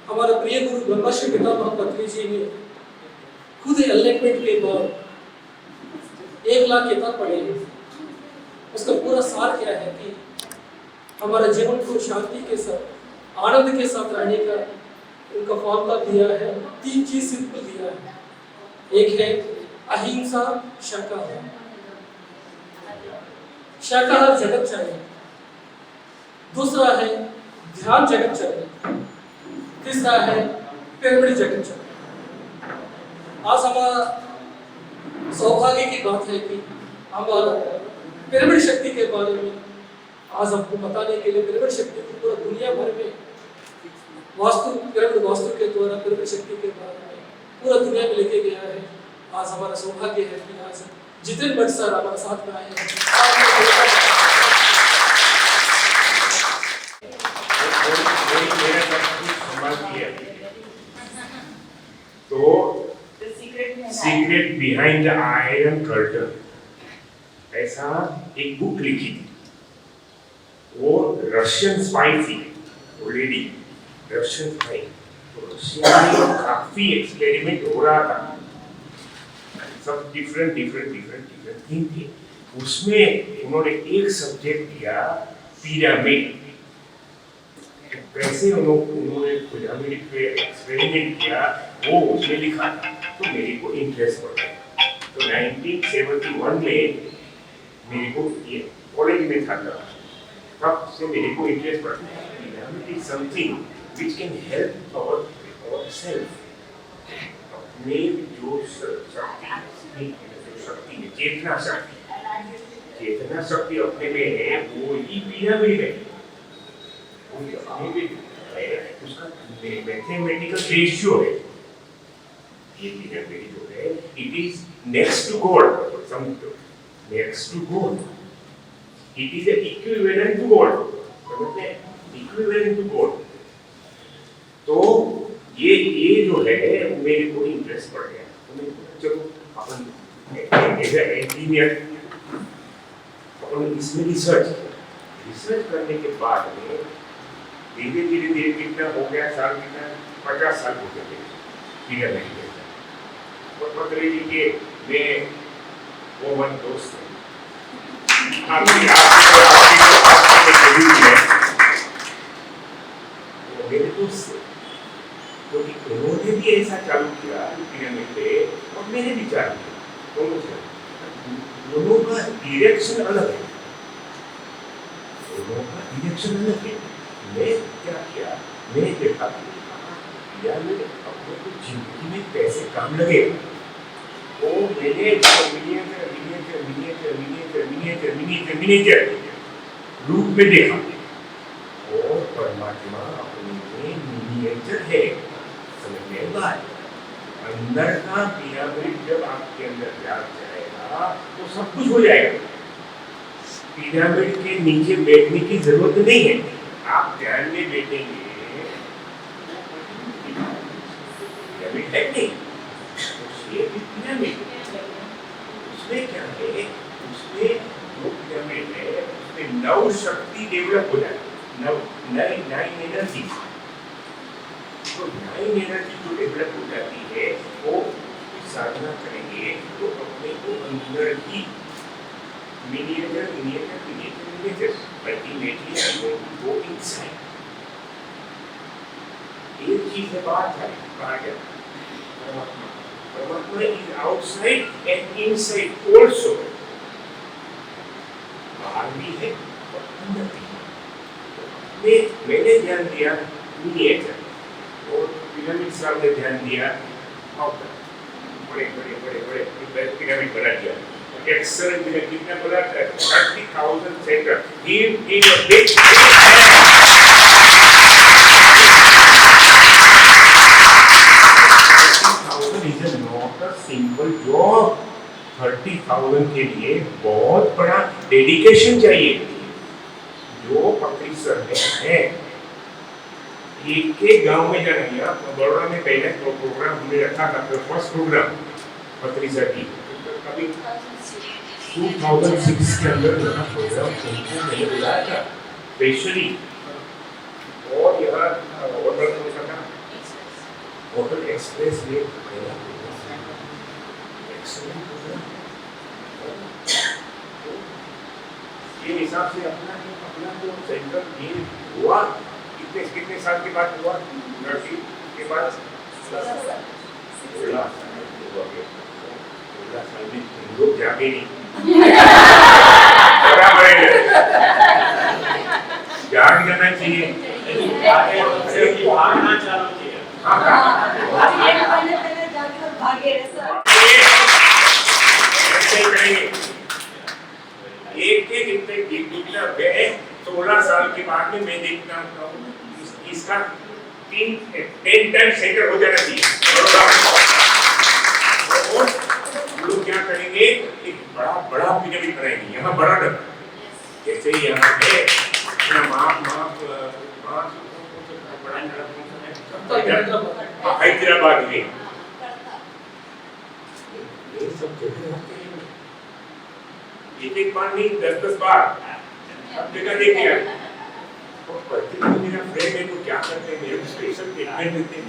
हमारे प्रिय गुरु ब्रह्मश्री पितामह पत्री जी ने खुद एनलाइटमेंट के बाद 1,00,000 किताब पढ़े। उसका पूरा सार क्या है कि हमारे जीवन को शांति के साथ आनंद के साथ रहने का उनका फॉर्मूला दिया है। 3 चीज सिंपल दिया है। एक है अहिंसा, शाकाहार। शाकाहार जगत चाहिए। दूसरा है ध्यान जगत चाहिए। तीसरा है पिरामिड जगत चाहिए। आज हमारा सौभाग्य की बात है कि हमारा पिरामिड शक्ति के बारे में आज हमको बताने के लिए पिरामिड शक्ति को पूरा दुनिया भर में पिरामिड वास्तु के द्वारा पिरामिड शक्ति के बारे में पूरा दुनिया में लेके गया है। आज हमारा सौभाग्य है कि आज जितेंद्र भट्ट सर हमारे साथ में आए हैं। तो secret behind the iron curtain ऐसा एक बुक लिखी थी। वो रशियन स्पाई थी, वो लेडी रशियन स्पाई। तो रशिया में काफी एक्सपेरिमेंट हो रहा था, सब डिफरेंट थिंग थे। उसमें उन्होंने एक सब्जेक्ट दिया पिरामिड। कैसे उन्होंने पिरामिड पे एक्सपेरिमेंट किया वो उसमें लिखा था। तो मेरे को इंटरेस्ट पड़ा। तो 1971 में मेरे को ये कॉलेज में था, तब से मेरे को इंटरेस्ट पड़ा। Pyramid is something which can help our self. अपने जो शक्ति है, चेतना शक्ति अपने में है, वो ही पिरामिड है। उसका मैथमेटिकल रेशियो है। ये पिरामिड जो है, it is next to God. समझो, next to God, it is equivalent to God. समझते हैं, इक्विवेलेंट टू गॉड। तो ये जो है मेरे को इंटरेस्ट पड़ गया। तो मैं चलो अपन एज इंजीनियर अपन इसमें रिसर्च करने के बाद में धीरे कितना हो गया साल, कितना 50 साल हो गए पिरामिड में। और पत्री जी के में वो वन दोस्त है, आपकी वो मेरे दोस्त थे। तो उन्होंने भी ऐसा चालू किया पिरामिड पे और मैंने भी चालू किया। दोनों का डायरेक्शन अलग है। मैं क्या किया, मैं देखा पिरामिड अपने को जिंदगी में कैसे काम लगे। वो मैंने मिनिएचर रूप में देखा। और परमात्मा अपने मिनिएचर है। समझने बाद अंदर का पिरामिड जब आपके अंदर जाएगा तो सब कुछ हो जाएगा। पिरामिड के नीचे बैठने की जरूरत नहीं है। आप ध्यान में बैठेंगे, पिरामिड है नहीं, पिरामिड उसमें क्या है, उसमें जो पिरामिड है उसमें 9 शक्ति डेवलप हो जाती है। 9 एनर्जी। तो 9 एनर्जी जो डेवलप हो जाती है वो साधना करेंगे तो अपने को अंदर ही miniature ultimately I want to go inside. एक चीज है बात है, कहा गया परमात्मा is outside and inside also. बाहर भी है और अंदर भी है। मैंने ध्यान दिया मिनिएचर और पिरामिड साहब ने ध्यान दिया आउटर। बड़े पिरामिड बना दिया। Excellent, कितना बड़ा 30,000 centre. He is a big 30,000 is not a simple job। 30,000 के लिए बहुत बड़ा डेडिकेशन चाहिए। जो पत्री सर में है, एक गांव में जाना गया। बड़ौदा में पहले प्रोग्राम हमने रखा था, फर्स्ट प्रोग्राम पत्री सर की कभी 2006 के अंदर प्रोग्राम मैंने बुलाया था। स्पेशली और यहाँ होटल कौन सा था? होटल एक्सप्रेस वे ये हिसाब से अपना जो सेंट्रल गेम हुआ कितने साल के बाद हुआ? 30 के बाद 16 साल में हम लोग जागे नहीं बराबर जाग जाना चाहिए भागना चालू किया एक गए 16 साल के बाद में मैं देखता हूँ इसका 10 टाइम सेंटर हो जाना चाहिए। और लोग क्या करेंगे एक बड़ा पिरामिड बनाएंगे यहाँ बड़ा डर जैसे ही यहाँ है हैदराबाद में ये सब जगह एक बार नहीं 10 बार अब जगह देखिए तो पति मेरा फ्रेंड है तो क्या करते हैं मेरे को स्पेशल ट्रीटमेंट देते हैं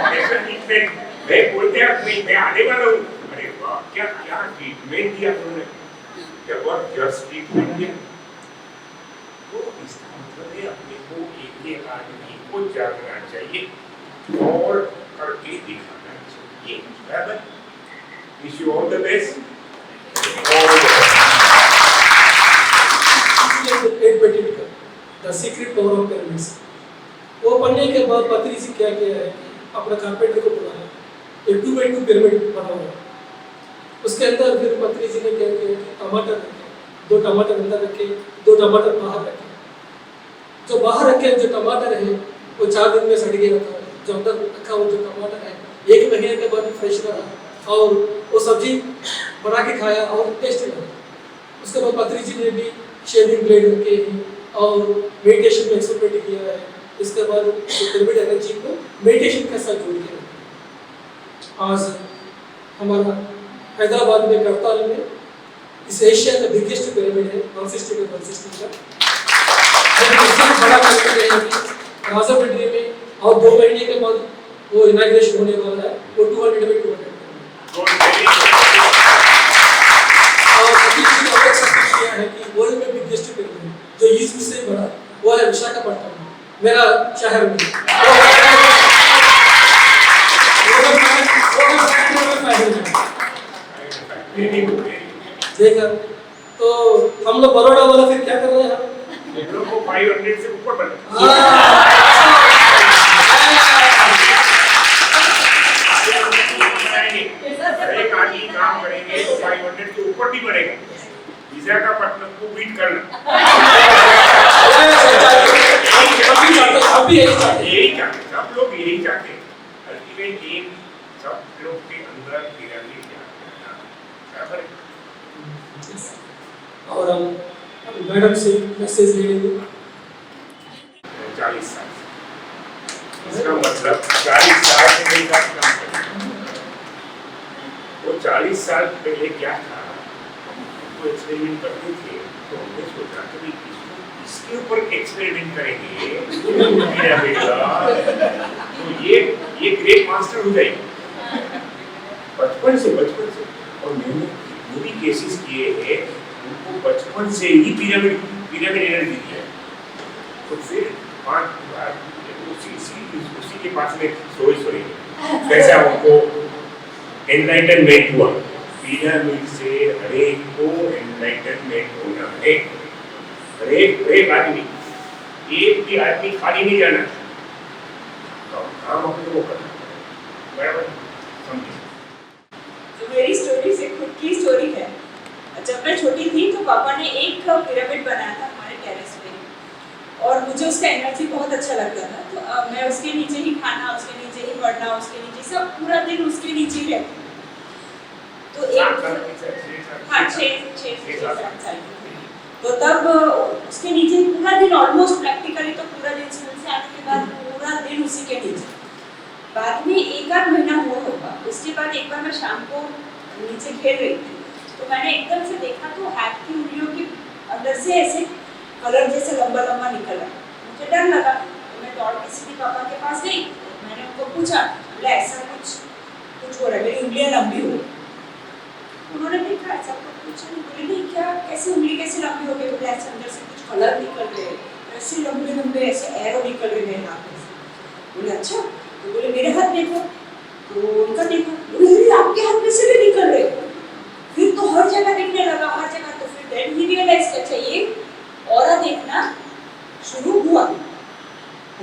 स्पेशल ट्रीटमेंट मैं बोलते हैं मैं आने वाला हूँ अरे वाह क्या ट्रीटमेंट दिया तुमने जबरदस्त ट्रीटमेंट दिया। तो इसका मतलब है अपने को एक आदमी को जागना चाहिए और करके दिखाना चाहिए। बराबर wish you all the best. The secret power of pyramids वो पढ़ने के बाद पत्री जी क्या किया है अपना कारपेंटर को बुलाया एक 2x2 पिरामिड बना हुआ उसके अंदर फिर पत्री जी ने क्या किया कि टमाटर रखे 2 टमाटर अंदर रखे 2 टमाटर बाहर रखे जो बाहर रखे जो टमाटर है वो 4 दिन में सड़ गया था जो अंदर रखा वो जो टमाटर है 1 महीने के बाद फ्रेश रहा और वो सब्जी बना के खाया और टेस्टी लगा। उसके बाद पत्री जी ने भी शेविंग ब्लेड रखे हैं और मेडिटेशन में एक्सपेरिमेंट किया है। इसके बाद पिरामिड एनर्जी को मेडिटेशन के साथ जोड़ के आज हमारा हैदराबाद में करताल में इस एशिया का बिगेस्ट पिरामिड है 160 का बड़ा पिरामिड है राजापट्टी में और 2 महीने के बाद वो इनॉग्रेशन होने वाला है वो 200 में 200 और है कि वर्ल्ड में बिगेस्ट पिरामिड जो ईस्ट से बड़ा वो है विशाखापट्टनम मेरा शहर में देखा तो हम लोग बड़ौदा वाला फिर क्या कर रहे हैं हम लोग को 500 से ऊपर बना एक आदमी काम करेंगे तो 500 के ऊपर भी बढ़ेगा। विशाखापट्टनम को बीट करना यही चाहते सब लोग यही चाहते हैं अल्टीमेट एम सब लोग के अंदर पिरामिड बराबर। और हम मैडम से मैसेज ले लेंगे 40 साल इसका मतलब 40 साल से मेरे साथ काम करें वो 40 साल पहले क्या था वो एक्सपेरिमेंट करते थे तो हमने सोचा कि इसके ऊपर एक्सपेरिमेंट करेंगे पिरामिड का तो ये ग्रेट मास्टर हो जाएगी बचपन से और मैंने जो भी केसेस किए हैं उनको बचपन से ही पिरामिड एनर्जी दिया तो फिर 5 बार उसी के पास में सॉरी कैसा उनको एनलाइटनमेंट हुआ पिरामिड से हरेक को एनलाइटनमेंट होना है। हरेक आदमी एक भी आदमी खाली नहीं जाना तो काम अपने को करना बराबर समझिए। तो मेरी स्टोरी से खुद की स्टोरी है। जब मैं छोटी थी तो पापा ने एक पिरामिड बनाया था हमारे टेरेस पे और मुझे उसका एनर्जी बहुत अच्छा लगता था तो मैं उसके नीचे ही खाना उसके नीचे ही पढ़ना उसके नीचे सब पूरा दिन उसके नीचे ही रहती तो एक 6-7 साल तो तब उसके नीचे पूरा दिन ऑलमोस्ट प्रैक्टिकली तो पूरा दिन स्कूल से आने के बाद पूरा दिन उसी के नीचे। बाद में 1-8 महीना हुआ होगा उसके बाद एक बार मैं शाम को नीचे खेल रही थी तो मैंने एकदम से देखा तो हैक की उंगलियों के अंदर से ऐसे कलर जैसे लंबा लंबा निकल रहा है। मुझे डर लगा तो मैं दौड़ के सीधी पापा के पास गई। मैंने उनको पूछा, बोले ऐसा कुछ कुछ हो रहा है, मेरी उंगलियां लंबी हो गई। उन्होंने देखा ऐसा कुछ नहीं, बोले नहीं क्या, कैसे उंगली कैसे लंबी हो गई? बोले ऐसे अंदर से कुछ कलर निकल रहे हैं, ऐसे लंबे लंबे ऐसे एरो निकल रहे हैं हाथ में से। बोले अच्छा, तो बोले मेरे हाथ देखो, तो उनका देखा, बोले आपके हाथ में से भी निकल रहे। फिर तो हर जगह दिखने लगा, हर जगह। तो फिर देन ही रियलाइज अच्छा ये ऑरा देखना शुरू हुआ।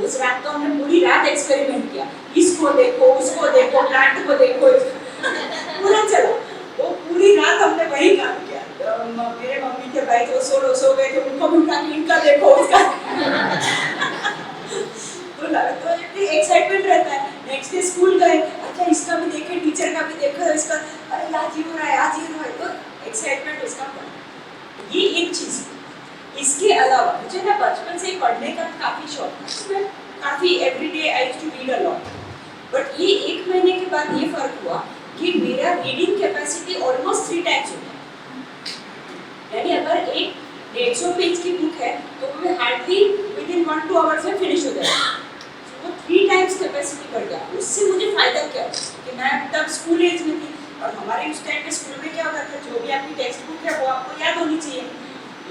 उस रात तो हमने पूरी रात एक्सपेरिमेंट किया, इसको देखो, उसको देखो, प्लांट को देखो, पूरा चला। वो पूरी रात हमने वही काम किया। मेरे मम्मी के भाई तो सो गए थे, उनको भी उठा के इनका देखो, उसका तो इतनी एक्साइटमेंट रहता है। नेक्स्ट डे स्कूल गए, अच्छा इसका भी देखे, टीचर का भी देखो, इसका अरे आज ये हो रहा है, आज ये हो रहा है, तो एक्साइटमेंट उसका बढ़ा। ये एक चीज। इसके अलावा मुझे ना बचपन से पढ़ने का काफी शौक था। मैं काफी everyday I used to read a lot. But ये 1 महीने के बाद ये फर्क हुआ कि मेरा रीडिंग कैपेसिटी ऑलमोस्ट 3 टाइम्स हो गया। यानी अगर एक 150 पेज की बुक है तो मैं हार्डली विद इन 1-2 आवर्स में फिनिश हो जाएगा। वो 3 टाइम्स कैपेसिटी बढ़ गया। उससे मुझे फायदा क्या कि मैं तब स्कूल एज में थी, और हमारे उस टाइम पे स्कूल में क्या होता था, जो भी आपकी टेक्स्ट बुक है वो आपको याद होनी चाहिए।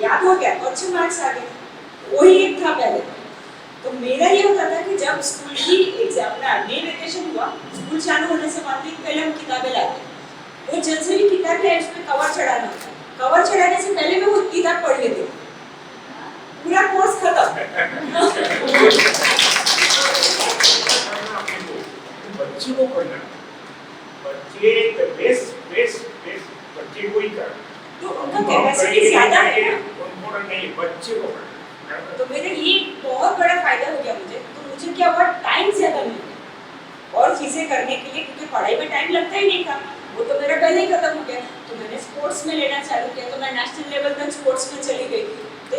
याद हो गया तो अच्छे मार्क्स आ गए, वही एक था पहले। तो मेरा ये होता था कि जब स्कूल की एग्जाम ना डे वेकेशन हुआ, स्कूल चालू होने से 1 वीक पहले हम किताबें लाते, वो जल्द से भी किताब है उसमें कवर चढ़ाना होता है। कवर चढ़ाने से पहले मैं वो किताब पढ़ लेती हूँ, पूरा कोर्स खत्म। बच्चे को पढ़ना, बच्चे बच्चे को ही करना, तो उनका कैपेसिटी ज्यादा है ना, उनको नहीं, बच्चे को पढ़ना। तो मेरे ये बहुत बड़ा फायदा हो गया मुझे। तो मुझे क्या हुआ, टाइम ज्यादा मिल गया और चीजें करने के लिए, क्योंकि पढ़ाई में टाइम लगता ही नहीं था, वो तो मेरा पहले ही खत्म हो गया। तो मैंने स्पोर्ट्स में लेना चालू किया, तो मैं नेशनल लेवल तक स्पोर्ट्स में चली गई। तो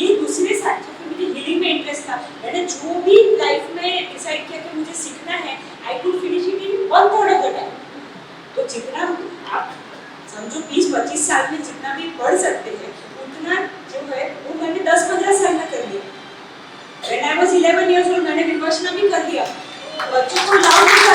ये दूसरे साथ, क्योंकि मुझे हीलिंग में इंटरेस्ट था, मैंने जो भी लाइफ में डिसाइड किया कि मुझे सीखना है, I could finish it in 1/3 of the time. तो जितना आप समझो 20-25 साल में जितना भी पढ़ सकते हैं, उतना जो है वो मैंने 10-15 साल में कर लिया। When I was 11 years old मैंने विपश्यना भी कर लिया। बच्चों को लाओ भी कर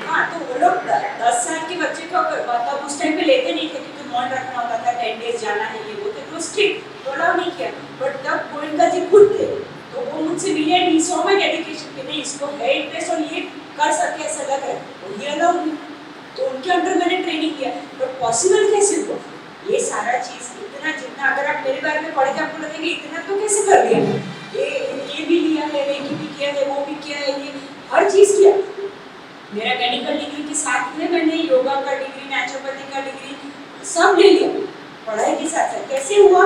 हाँ, तो वो लोग 10 साल के बच्चे को मतलब उस टाइम पे लेते नहीं थे, क्योंकि मॉन रखना होता था, 10 डेज जाना है, ये वो तो स्ट्रिक्ट तो अलाउ नहीं किया। बट तब गोयनका जी खुद थे, तो वो मुझसे मिले and he saw my dedication कि नहीं इसको है इंटरेस्ट और ये कर सके ऐसा लग रहा है, तो ये अलाउ नहीं। तो उनके अंडर मैंने ट्रेनिंग किया। बट पॉसिबल कैसे हुआ ये सारा चीज, इतना जितना अगर आप मेरे बारे में पढ़ के आपको लगेगा इतना तो कैसे कर लिया, ये भी लिया है, रेकी भी किया है, वो भी किया है, ये हर चीज किया। मेरा मेडिकल डिग्री के साथ में मैंने योगा का डिग्री, नेचुरोपैथी का डिग्री सब ले लिया पढ़ाई के साथ साथ। कैसे हुआ?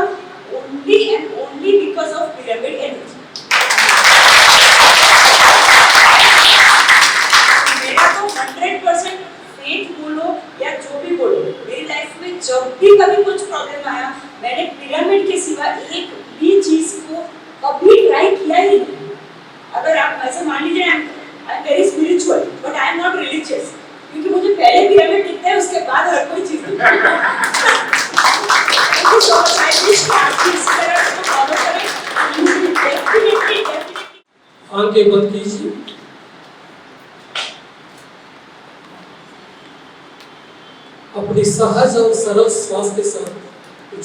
Only and only because of pyramid energy. मेरा तो 100% फेथ बोलो या जो भी बोलो, मेरी लाइफ में जब भी कभी कुछ प्रॉब्लम आया, मैंने पिरामिड के सिवा एक भी चीज को कभी ट्राई किया ही नहीं। अगर आप ऐसे मान लीजिए I am very spiritual but I am not religious, क्योंकि मुझे पहले पिरामिड दिखता है उसके बाद हर कोई चीज दिखता है। सो आई विश कि आप इस तरह को फॉलो करें, डेफिनेटली आंखें बंद कीजिए। अपनी सहज और सरल श्वास के साथ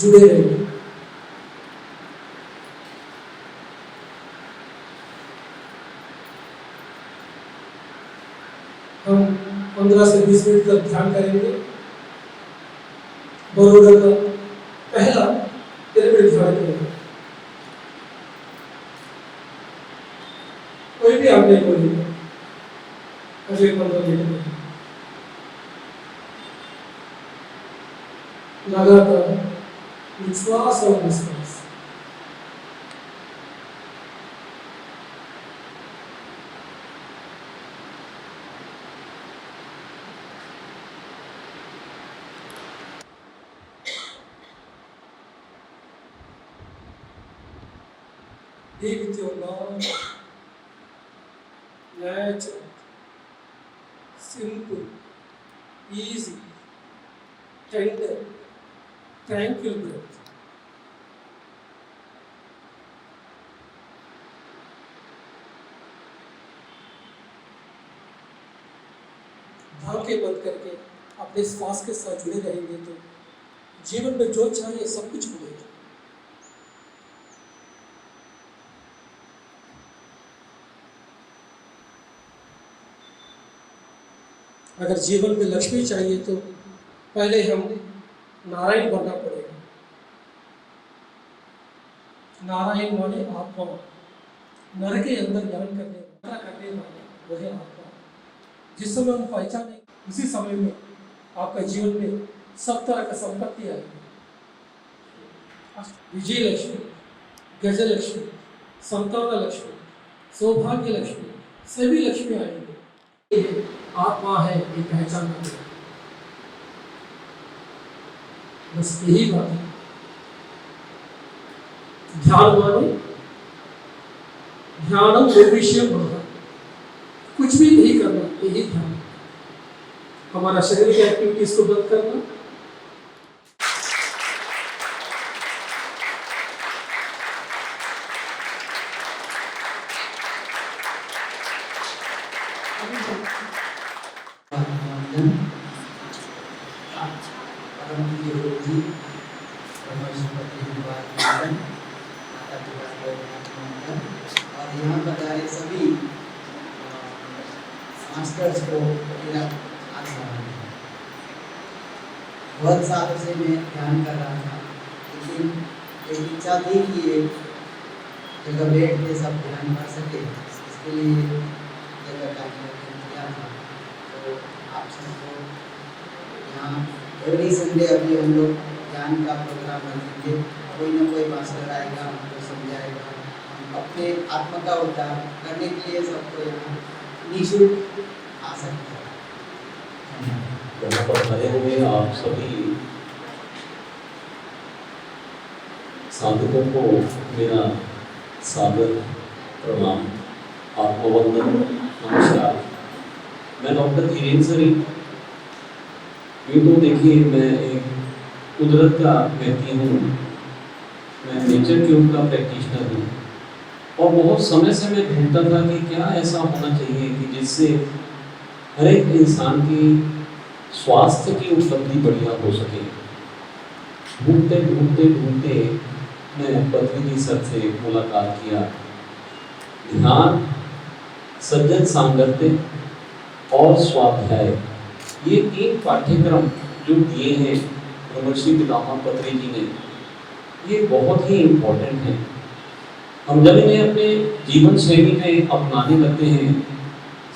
जुड़े रहिए। हम 15 से 20 मिनट तक ध्यान करेंगे। बरोड़ा का पहला पिरामिड ध्यान करेंगे। कोई भी आप नहीं बोलेंगे अगले 15 मिनट में। लगातार विश्वास और विश्वास। Be with your Lord, natural, simple, easy, tender, tranquil breath. आंखें बंद करके अपने श्वास के साथ जुड़े रहेंगे तो जीवन में जो चाहिए सब कुछ मिलेगा। अगर जीवन में लक्ष्मी चाहिए तो पहले हम नारायण बनना पड़ेगा। नारायण माने आत्मा, नर के अंदर ज्ञान करने वाले वही आत्मा। जिस समय हम पहचाने उसी समय में आपका जीवन में सब तरह का संपत्ति आएगी। विजय लक्ष्मी, गजलक्ष्मी, संतान लक्ष्मी, सौभाग्य लक्ष्मी, सभी लक्ष्मी आएंगे। ये आत्मा है, ये पहचान करना, बस यही बात है। ध्यान माने ध्यानम निर्विषय होना, कुछ भी नहीं करना, यही ध्यान। हमारा शरीर की एक्टिविटीज को बंद करना, और यहाँ पर आए सभी मास्टर्स को मेरा आशीर्वाद है। बहुत सालों से मैं ध्यान कर रहा था, लेकिन एक इच्छा थी कि एक जगह बैठ के सब ध्यान कर सके, इसके लिए जगह का किया था। तो आप सबको यहाँ एवरी संडे अभी हम लोग ध्यान का प्रोग्राम रखेंगे। कोई ना कोई मास्टर आएगा, हमको समझाएगा। हम अपने आत्मा का उद्धार करने के लिए सबको यहाँ निःशुल्क आ सकते हैं। यहाँ पर खड़े हुए आप सभी साधकों को मेरा सादर प्रणाम, आत्मवंदन, नमस्कार। मैं डॉक्टर धीरेन्द्र सरी। यूँ तो देखिए मैं एक कुदरत का व्यक्ति हूँ, मैं नेचर क्यूब का प्रैक्टिशनर हूँ और बहुत समय से मैं ढूंढता था कि क्या ऐसा होना चाहिए कि जिससे हर एक इंसान की स्वास्थ्य की उपलब्धि बढ़िया हो सके। ढूंढते ढूंढते ढूंढते मैं पृथ्वी जी सर से मुलाकात किया। ध्यान, सज्जन सांगत्य और स्वाध्याय, ये 3 पाठ्यक्रम जो दिए हैं ब्रह्मर्षि पितामह पत्री जी ने, ये बहुत ही इम्पोर्टेंट है। हम जब इन्हें अपने जीवन शैली में अपनाने लगते हैं,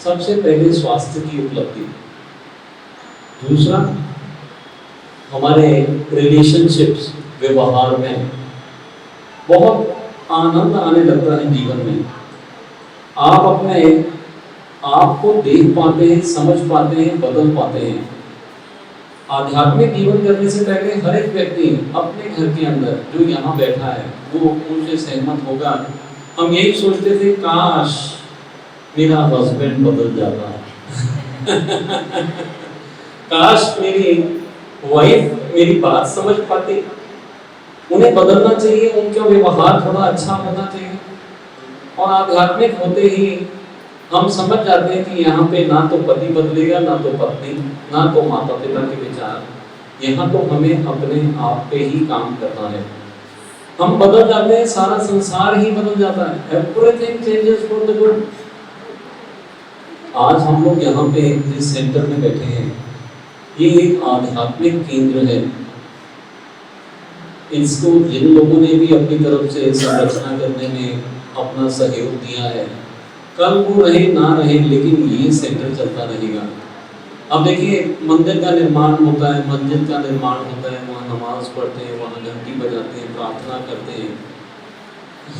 सबसे पहले स्वास्थ्य की उपलब्धि, दूसरा हमारे रिलेशनशिप्स, व्यवहार में बहुत आनंद आने लगता है जीवन में। आप अपने आप को देख पाते हैं, समझ पाते हैं, बदल पाते हैं। आध्यात्मिक जीवन करने से पहले हर एक व्यक्ति अपने घर के अंदर जो यहाँ बैठा है वो मुझसे सहमत होगा। हम यही सोचते थे काश मेरा हस्बैंड बदल जाता काश मेरी वाइफ मेरी बात समझ पाती। उन्हें बदलना चाहिए, उनका व्यवहार थोड़ा अच्छा होना चाहिए। और आध्यात्मिक होते ही हम समझ जाते हैं कि यहाँ पे ना तो पति बदलेगा, ना तो पत्नी, ना तो माता पिता के विचार। यहाँ तो हमें अपने आप पे ही काम करना है। हम बदल जाते हैं, सारा संसार ही बदल जाता है। Everything changes for the good. आज हम लोग यहाँ पे जिस सेंटर में बैठे हैं, ये एक आध्यात्मिक केंद्र है। इसको जिन लोगों ने भी अपनी तरफ से संरचना करने में अपना सहयोग दिया है, कल वो रहे ना रहे, लेकिन ये सेंटर चलता रहेगा। अब देखिए मंदिर का निर्माण होता है, मस्जिद का निर्माण होता है, वहाँ नमाज पढ़ते हैं, वहाँ घंटी बजाते हैं, प्रार्थना करते हैं।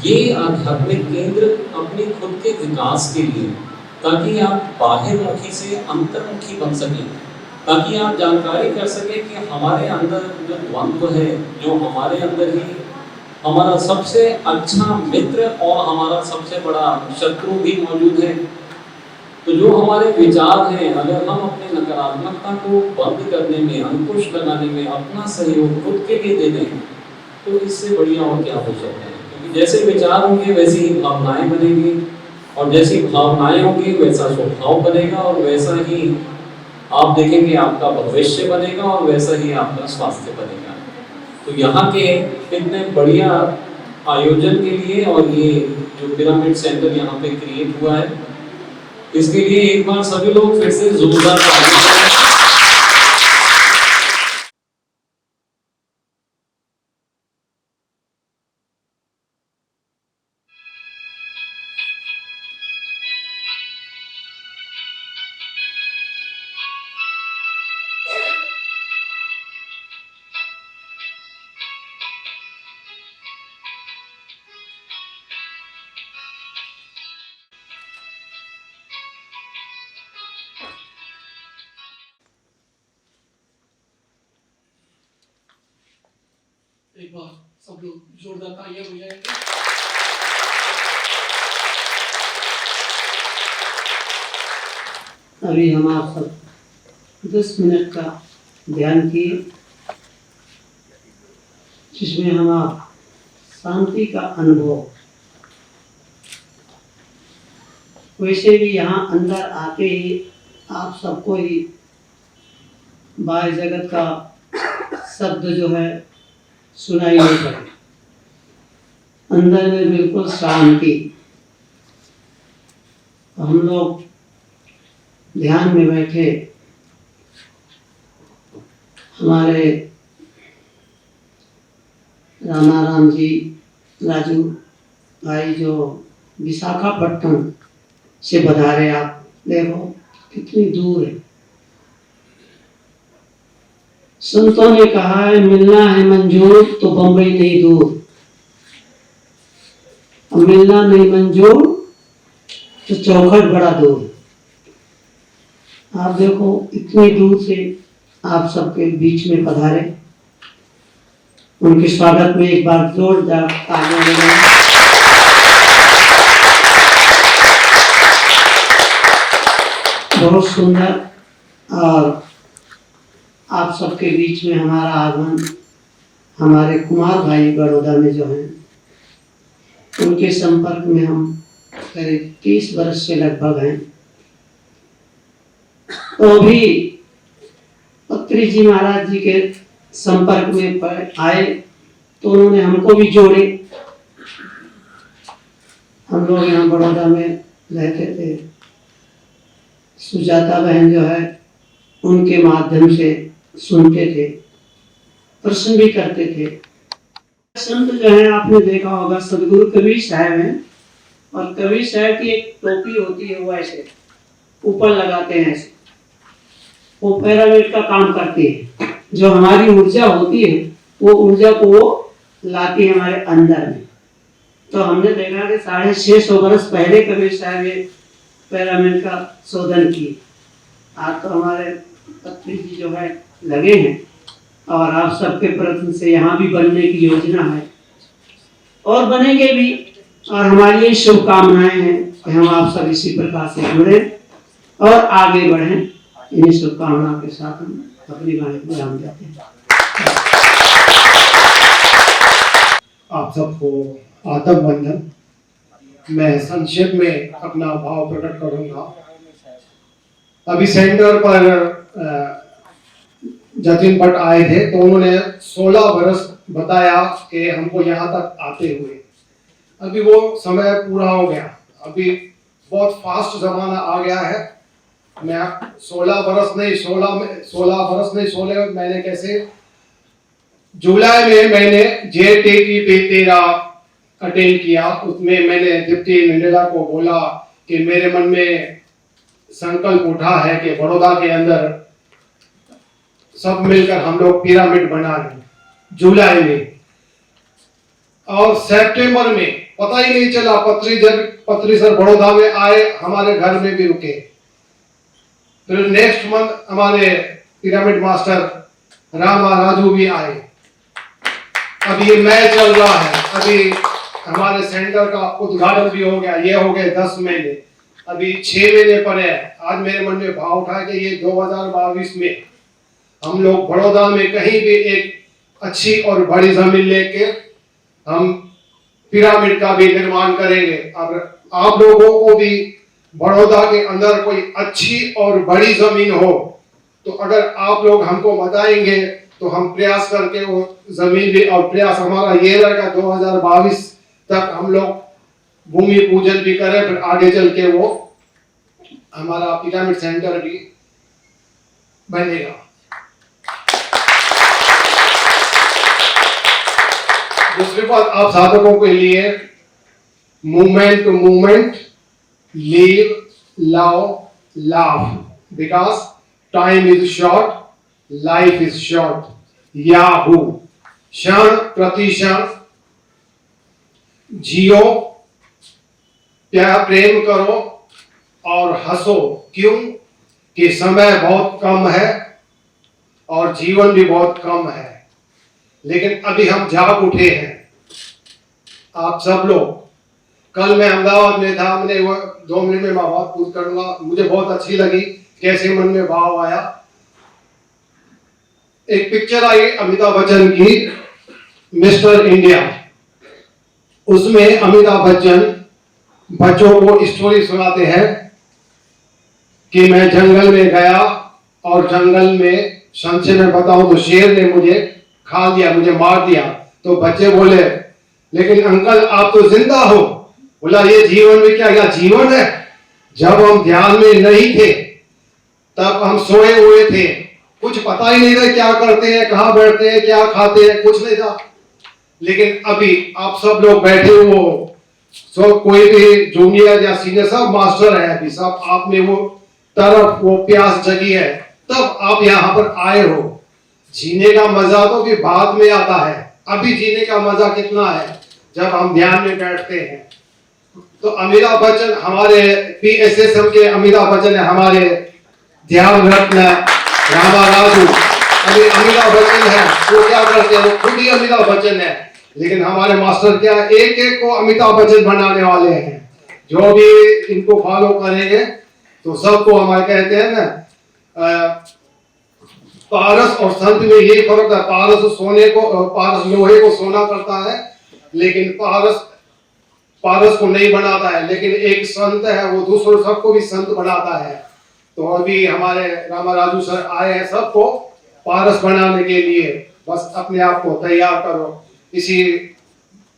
ये आध्यात्मिक केंद्र अपने खुद के विकास के लिए, ताकि आप बाहिरमुखी से अंतर्मुखी बन सकें, ताकि आप जानकारी कर सकें कि हमारे अंदर जो द्वंद्व है, जो हमारे अंदर ही हमारा सबसे अच्छा मित्र और हमारा सबसे बड़ा शत्रु भी मौजूद है। तो जो हमारे विचार हैं, अगर हम अपनी नकारात्मकता को बंद करने में, अंकुश लगाने में अपना सहयोग खुद के लिए दे दें, तो इससे बढ़िया और क्या हो सकता है। क्योंकि जैसे विचार होंगे वैसी ही भावनाएं बनेंगी, और जैसी भावनाएं होंगी वैसा स्वभाव बनेगा, और वैसा ही आप देखेंगे आपका भविष्य बनेगा और वैसा ही आपका स्वास्थ्य बनेगा। तो यहाँ के इतने बढ़िया आयोजन के लिए और ये जो पिरामिड सेंटर यहाँ पे क्रिएट हुआ है, इसके लिए एक बार सभी लोग फिर से जोरदार ताली बजाएं। एक बार सब लोग जोरदार तालियां बजाएंगे। अभी हम आप सब 10 मिनट का ध्यान किए, जिसमें हम आप शांति का अनुभव, वैसे भी यहाँ अंदर आते ही आप सबको ही बाह्य जगत का शब्द जो है सुनाई नहीं पड़े। अंदर में बिल्कुल शांति। हम लोग ध्यान में बैठे, हमारे रामाराम जी, राजू भाई जो विशाखापट्टनम से पधारे, आप देखो कितनी दूर है। संतों ने कहा है मिलना है मंजूर तो बंबई नहीं दूर, अब मिलना नहीं मंजूर तो चौखट बड़ा दूर। आप देखो इतनी दूर से आप सबके बीच में पधारे, उनके स्वागत में एक बार जोरदार तालियां बजाएं। बहुत सुंदर। और आप सबके बीच में हमारा आगमन, हमारे कुमार भाई बड़ौदा में जो हैं, उनके संपर्क में हम करीब 30 वर्ष से लगभग हैं। तो भी पत्री जी महाराज जी के संपर्क में आए तो उन्होंने हमको भी जोड़े। हम लोग यहाँ बड़ौदा में रहते थे, सुजाता बहन जो है उनके माध्यम से सुनते थे, प्रश्न भी करते थे। संत जो है आपने देखा होगा सदगुरु कबीर साहब हैं, और कबीर साहब की एक टोपी होती है, वो ऐसे ऊपर लगाते हैं, ऐसे वो पिरामिड का काम करती है। जो हमारी ऊर्जा होती है वो ऊर्जा को वो लाती है हमारे अंदर में। तो हमने देखा कि 650 वर्ष पहले कबीर साहब ये पिरामिड का शोधन किए। आज तो हमारे पत्री जी जो है लगे हैं, और आप सबके प्रयत्न से यहाँ भी बनने की योजना है और बनेंगे भी। और हमारी ये शुभकामनाएं हैं कि हम आप सब इसी प्रकार से जुड़े और आगे बढ़ें। इन्हीं शुभकामनाओं के साथ हम अपनी वाणी को विराम देते हैं। आप सबको आदब वंदन। मैं संक्षेप में अपना भाव प्रकट करूंगा। अभी सेंटर पर जतिन भट्ट आए थे तो उन्होंने 16 वर्ष बताया कि हमको यहाँ तक आते हुए। अभी वो समय पूरा हो गया, अभी बहुत फास्ट जमाना आ गया है। मैं 16 महीने कैसे, जुलाई में मैंने JTT पे 13 अटेंड किया। उसमें मैंने डिप्टी मंडेला को बोला कि मेरे मन में संकल्प उठा है कि बड़ौदा के अंदर सब मिलकर हम लोग पिरामिड बना लें, जुलाई में। और सितंबर में पता ही नहीं चला, पत्री सर बड़ौदा में आए, हमारे घर में भी रुके। फिर नेक्स्ट मंथ हमारे पिरामिड मास्टर रामा राजू भी आए। अब ये मैच चल रहा है, अभी हमारे सेंटर का उद्घाटन भी हो गया। ये हो गए 10 महीने, अभी 6 महीने पर है। आज मेरे मन में भाव उठा कि ये 2022 में हम लोग बड़ौदा में कहीं भी एक अच्छी और बड़ी जमीन लेके हम पिरामिड का भी निर्माण करेंगे। अब आप लोगों को भी बड़ौदा के अंदर कोई अच्छी और बड़ी जमीन हो तो अगर आप लोग हमको बताएंगे तो हम प्रयास करके वो जमीन भी, और प्रयास हमारा ये रहेगा 2022 तक हम लोग भूमि पूजन भी करें, फिर आगे चल के वो हमारा पिरामिड सेंटर भी बनेगा। दूसरी बात, आप साधकों के लिए movement to movement, live, love, laugh, because time is short, life is short. Yahoo, क्षण प्रतिक्षण जियो, प्रेम करो और हंसो। क्यों? कि समय बहुत कम है और जीवन भी बहुत कम है, लेकिन अभी हम जाग उठे हैं। आप सब लोग, कल मैं अहमदाबाद में था, मैंने वो 2 मिनट में मैं बात पूछ करूंगा, मुझे बहुत अच्छी लगी, कैसे मन में भाव आया। एक पिक्चर आई अमिताभ बच्चन की, मिस्टर इंडिया। उसमें अमिताभ बच्चन बच्चों को स्टोरी सुनाते हैं कि मैं जंगल में गया और जंगल में, संक्षेप में बताऊं तो शेर ने मुझे खा दिया, मुझे मार दिया। तो बच्चे बोले, लेकिन अंकल आप तो जिंदा हो। बोला, ये जीवन में क्या जीवन है? जब हम ध्यान में नहीं थे तब हम सोए हुए थे, कुछ पता ही नहीं था क्या करते हैं, कहाँ बैठते हैं, क्या खाते हैं, कुछ नहीं था। लेकिन अभी आप सब लोग बैठे हो, सब कोई भी जूनियर या सीनियर, सब मास्टर है अभी, सब आप में वो तरफ, वो प्यास जगी है, तब आप यहाँ पर आए हो। जीने का मजा तो भी बाद में आता है, अभी जीने का मजा कितना है जब हम ध्यान में बैठते हैं। तो अमिताभ बच्चन हमारे PSSM के, अमिताभ बच्चन है हमारे ध्यान रत्न रामा राजू। अभी अमिताभ बच्चन है, वो क्या करते हैं, वो खुद ही अमिताभ बच्चन है, लेकिन हमारे मास्टर क्या, एक एक को अमिताभ बच्चन बनाने वाले हैं। जो भी इनको फॉलो करेंगे तो सबको हमारे कहते हैं ना, पारस और संत में यही फर्क है। पारस सोने को, पारस लोहे को सोना करता है, लेकिन पारस को नहीं बनाता है। लेकिन एक संत है, वो दूसरों सबको भी संत बनाता है। तो अभी हमारे रामा राजू सर आए हैं सबको पारस बनाने के लिए, बस अपने आप को तैयार करो। इसी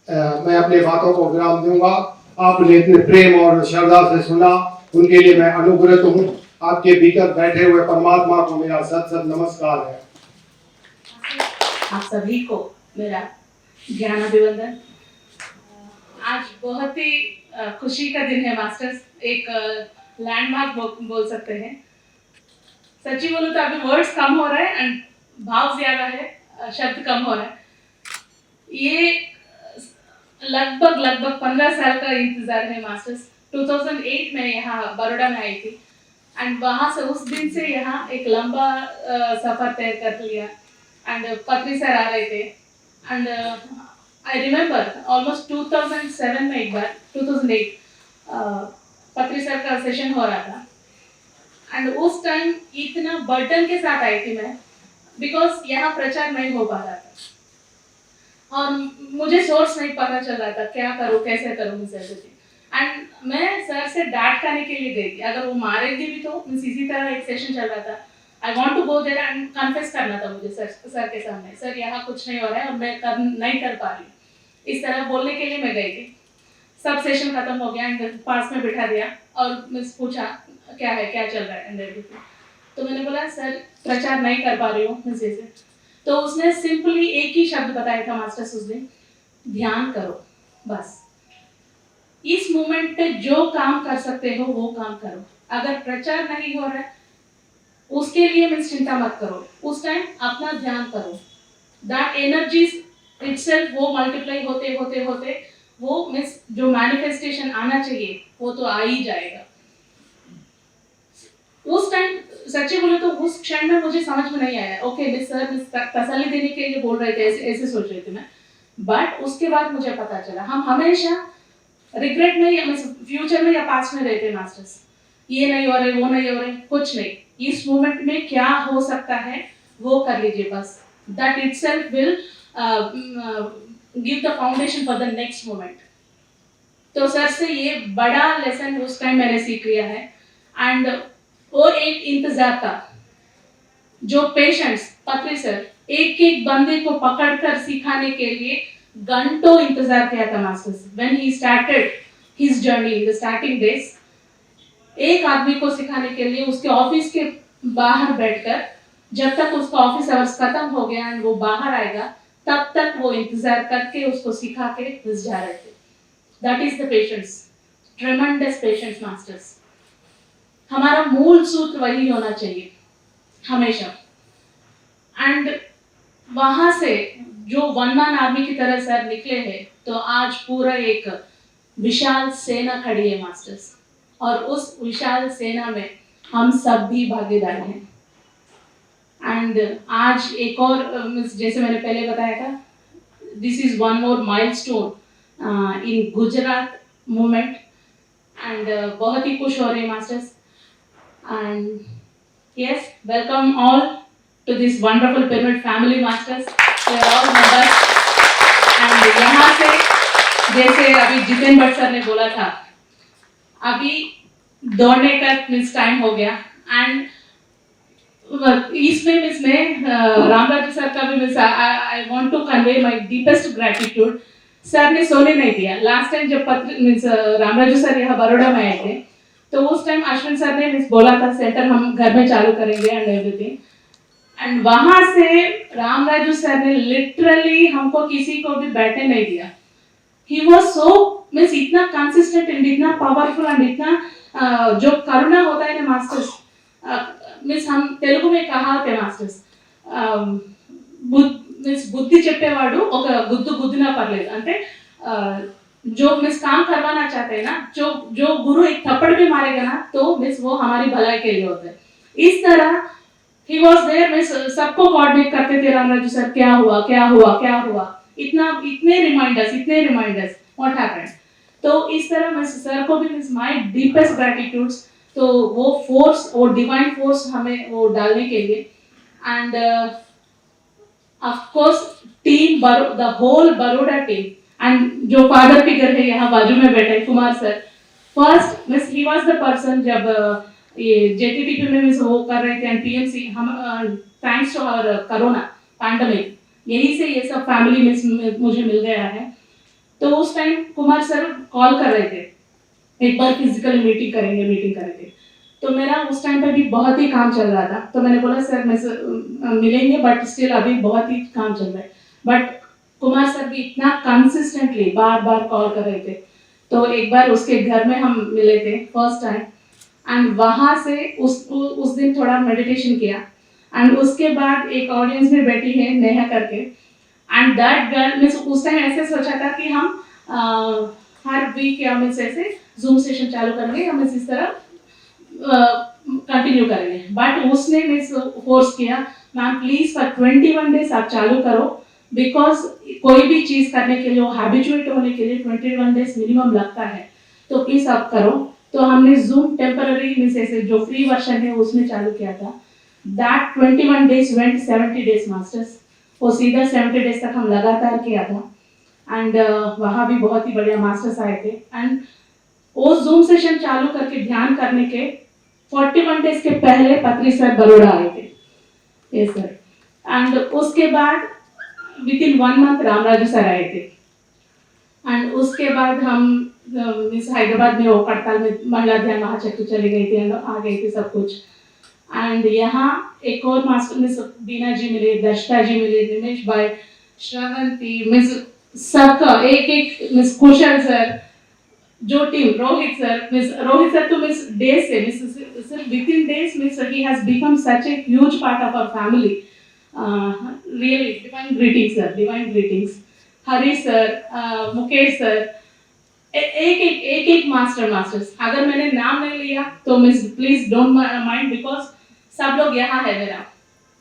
मैं अपने बातों को विराम दूंगा। आपने इतने प्रेम और श्रद्धा से सुना, उनके लिए मैं अनुग्रहित हूँ। आपके भीतर बैठे हुए परमात्मा को मेरा सत नमस्कार है। आप सभी को मेरा ज्ञान अभिवंदन। आज बहुत ही खुशी का दिन है मास्टर्स, एक लैंडमार्क बोल सकते हैं। सच्ची बोलूं तो अभी वर्ड्स कम हो रहा है एंड भाव ज्यादा है, शब्द कम हो रहा है। ये लगभग 15 साल का इंतजार है मास्टर्स। 2008 में यहाँ बड़ौदा में आई थी एंड वहाँ से, उस दिन से यहाँ एक लंबा सफर तय कर लिया। एंड पत्री सर आ रहे थे एंड आई रिमेम्बर ऑलमोस्ट 2007 में एक बार 2008 पत्री सर का सेशन हो रहा था एंड उस टाइम इतना बर्डन के साथ आई थी मैं, बिकॉज यहाँ प्रचार नहीं हो पा रहा था और मुझे सोर्स नहीं पता चल रहा था क्या करूँ, कैसे करूँ मुझे। एंड मैं सर से डांट खाने के लिए गई थी, अगर वो मारेंगे भी तो इसी तरह एक सेशन चल रहा था। I want to go there and confess करना था मुझे सर के सामने, सर यहाँ कुछ नहीं हो रहा है और मैं नहीं कर पा रही हूँ, इस तरह बोलने के लिए मैं गई थी। सब सेशन खत्म हो गया एंड पास में बिठा दिया और मैं पूछा क्या है, क्या चल रहा है एंड एवरीथिंग। तो मैंने बोला सर प्रचार नहीं कर पा रही हूँ मुझे से। तो उसने सिंपली एक ही शब्द बताया था मास्टर्स उस दिन, ध्यान करो बस। इस मोमेंट पे जो काम कर सकते हो वो काम करो। अगर प्रचार नहीं हो रहा है उसके लिए मैं चिंता मत करो, उस टाइम अपना ध्यान करो। दैट एनर्जी इटसेल्फ वो मल्टीप्लाई होते होते होते वो मीन्स जो मैनिफेस्टेशन आना चाहिए वो तो आ ही जाएगा। उस टाइम सच्ची बोले तो उस क्षण में मुझे समझ में नहीं आया, ओके मिस सर तसल्ली देने के लिए बोल रहे थे, ऐसे सोच रही थी मैं। बट उसके बाद मुझे पता चला हम हमेशा रिग्रेट में या फ्यूचर में या पास्ट में रहते मास्टर्स, ये नहीं हो रहे, वो नहीं हो रहे, कुछ नहीं। इस मोमेंट में क्या हो सकता है वो कर लीजिए बस। That itself will give the foundation for the next moment. तो सर से ये बड़ा लेसन उस टाइम मैंने सीख लिया है एंड वो एक इंतजार था जो पेशेंट्स पत्री सर एक एक बंदे को पकड़कर सिखाने के लिए घंटों इंतजार किया था masters. When he started his journey in the starting days, एक आदमी को सिखाने के लिए उसके ऑफिस के बाहर बैठकर जब तक उसका ऑफिस आवर्स खत्म हो गया एंड वो बाहर आएगा तब तक वो इंतजार करके उसको सिखा के घुस जा रहे थे। That is the patience, ट्रेमेंडस patience masters. हमारा मूल सूत्र वही होना चाहिए हमेशा। एंड वहां से जो वन मैन आर्मी की तरह सर निकले हैं तो आज पूरा एक विशाल सेना खड़ी है मास्टर्स, और उस विशाल सेना में हम सब भी भागीदार हैं। एंड आज एक और जैसे मैंने पहले बताया था, this is one more milestone in Gujarat movement. And बहुत ही खुश हो रहे हैं masters. And yes, welcome all to this wonderful pyramid family masters, all members. And यहाँ से जैसे अभी जितेन भट्ट सर ने बोला था, अभी दौड़ने का मिस टाइम हो गया। एंड इसमें मिस में रामराजू सर का भी miss, I want to convey my deepest gratitude. Sir ने सोने नहीं दिया। लास्ट टाइम जब मिस रामराजू सर यहाँ बड़ौदा में आए थे तो उस टाइम अश्विन सर ने मिस बोला था सेंटर हम घर में चालू करेंगे एंड एवरीथिंग। एंड वहां से रामराजू सर ने लिटरली हमको किसी को भी बैठने नहीं दिया। ही वॉज सो मीन्स इतना कंसिस्टेंट एंड इतना पावरफुल एंड इतना जो करुणा होता है ना मास्टर्स, मीन्स हम तेलुगु में कहा थे मास्टर्स, मीन्स बुद्धि చెప్పేవాడు ఒక గుద్దు గుద్దినా పర్లేదు అంటే जो मिस काम करवाना चाहते हैं ना, जो गुरु एक थप्पड़ भी मारेगा ना तो मिस वो हमारी भलाई के लिए होता है। इस तरह ही वॉज देयर, मिस सबको कोऑर्डिनेट करते थे रामराजू सर, क्या हुआ क्या हुआ क्या हुआ, इतने रिमाइंडर्स व्हाट हैपेंड। तो इस तरह मैं सर को भी मिस माय डीपेस्ट ग्रेटिट्यूड्स। तो वो फोर्स, वो डिवाइन फोर्स हमें वो डालने के लिए। And of course team the whole Baroda team and जो फादर फिगर है यहाँ बाजू में बैठे कुमार सर, फर्स्ट मिस ही वाज द पर्सन जब ये जेटीटीपी में मिस वो कर रहे थे एंड पीएमसी, हम thanks to our corona pandemic यही से ये सब फैमिली मिस मुझे मिल गया है। तो उस टाइम कुमार सर कॉल कर रहे थे एक बार फिजिकल मीटिंग करेंगे। तो मेरा उस टाइम पे भी बहुत ही काम चल रहा था। तो मैंने बोला सर मैं मिलेंगे बट स्टिल अभी बहुत ही काम चल रहा है। बट कुमार सर भी इतना कंसिस्टेंटली बार बार कॉल कर रहे थे। तो एक बार उसके घर में हम मिले थे फर्स्ट टाइम। एंड वहाँ से उस दिन थोड़ा मेडिटेशन किया। एंड उसके बाद एक ऑडियंस में बैठी है नेहा करके, एंड दैट गर्ल मीन्स उस टाइम ऐसे सोचा था कि हम हर वीक या मीन्स ऐसे जूम सेशन चालू करेंगे, हम इस तरह कंटिन्यू करेंगे। बट उसने मीन्स फोर्स किया, मैम प्लीज फॉर 21 डेज आप चालू करो, बिकॉज कोई भी चीज करने के लिए वो हैबिचुएट होने के लिए 21 डेज मिनिमम लगता है, तो प्लीज आप करो। तो हमने जूम टेम्पररी मीन्स ऐसे जो फ्री वर्जन है उसमें चालू किया था। That 21 days went 70 days masters, वो सीधा 70 डेज तक हम लगातार किया था। एंड वहाँ भी बहुत ही बढ़िया मास्टर्स आए थे। एंड वो जूम सेशन चालू करके ध्यान करने के 41 डेज के पहले पत्री सर बड़ौदा आए थे। Yes sir. एंड उसके बाद with in 1 month Ramaraju sir आए थे। एंड उसके बाद हम मिस हैदराबाद में वो कड़ताल में महिला ध्यान महाचक्र चले गए थे, आ गए थे सब कुछ। एंड यहाँ एक और मास्टर मिस बीना जी मिले, दर्शिता जी मिले, निमेश भाई, श्रवंती मिस सबका एक मिस कुशल सर, जो टीम रोहित सर तो मिस डेज से miss sir within days miss ही has become such a huge part of our family. Really divine greetings sir, divine greetings. Hari sir, Mukesh sir, एक मास्टर्स। अगर मैंने नाम नहीं लिया तो miss please don't mind, because सब लोग यहाँ है, मेरा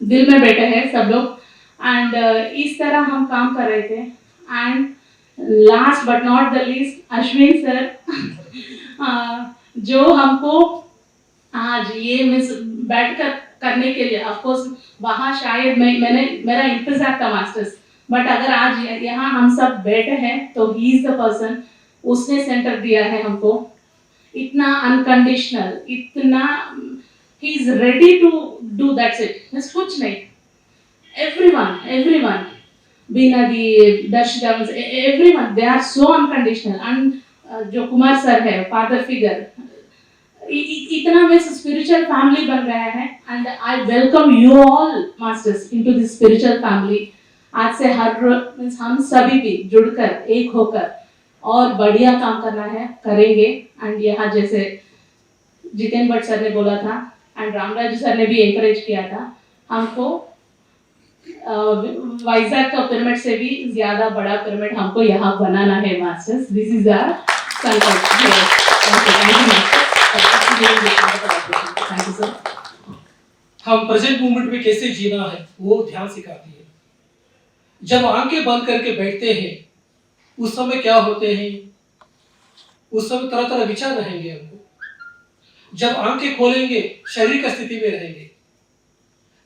दिल में बैठे हैं सब लोग। एंड इस तरह हम काम कर रहे थे। And last but not the least Ashwin sir जो हमको आज ये मिस बैठकर करने के लिए, ऑफ कोर्स वहाँ शायद मेरा इंतजार था मास्टर्स, बट अगर आज यहाँ हम सब बैठे हैं तो ही इज द पर्सन, उसने सेंटर दिया है हमको इतना अनकंडीशनल, इतना he is ready to do that's it. Means कुछ नहीं. Everyone, Binadi, Darshika, everyone, they are so unconditional. And जो कुमार सर है, father figure, इतना में spiritual family बन रहा है. And I welcome you all masters into this spiritual family. आज से हर मीन्स हम सभी भी जुड़कर एक होकर और बढ़िया काम करना है, करेंगे. एंड यहाँ जैसे जितेन भट्ट सर ने बोला था एंड रामराज सर ने भी एनकरेज किया था, हमको वाइजैक का पिरामिड से भी ज्यादा बड़ा पिरामिड हमको यहाँ बनाना है मास्टर्स. दिस इज आवर संकल्प. Thank you sir. हम प्रेजेंट मोमेंट में कैसे जीना है वो ध्यान सिखाती है. जब आंखें बंद करके बैठते हैं उस समय क्या होते हैं, उस समय तरह तरह विचार रहेंगे हमको. जब आंखें खोलेंगे शरीर का स्थिति में रहेंगे.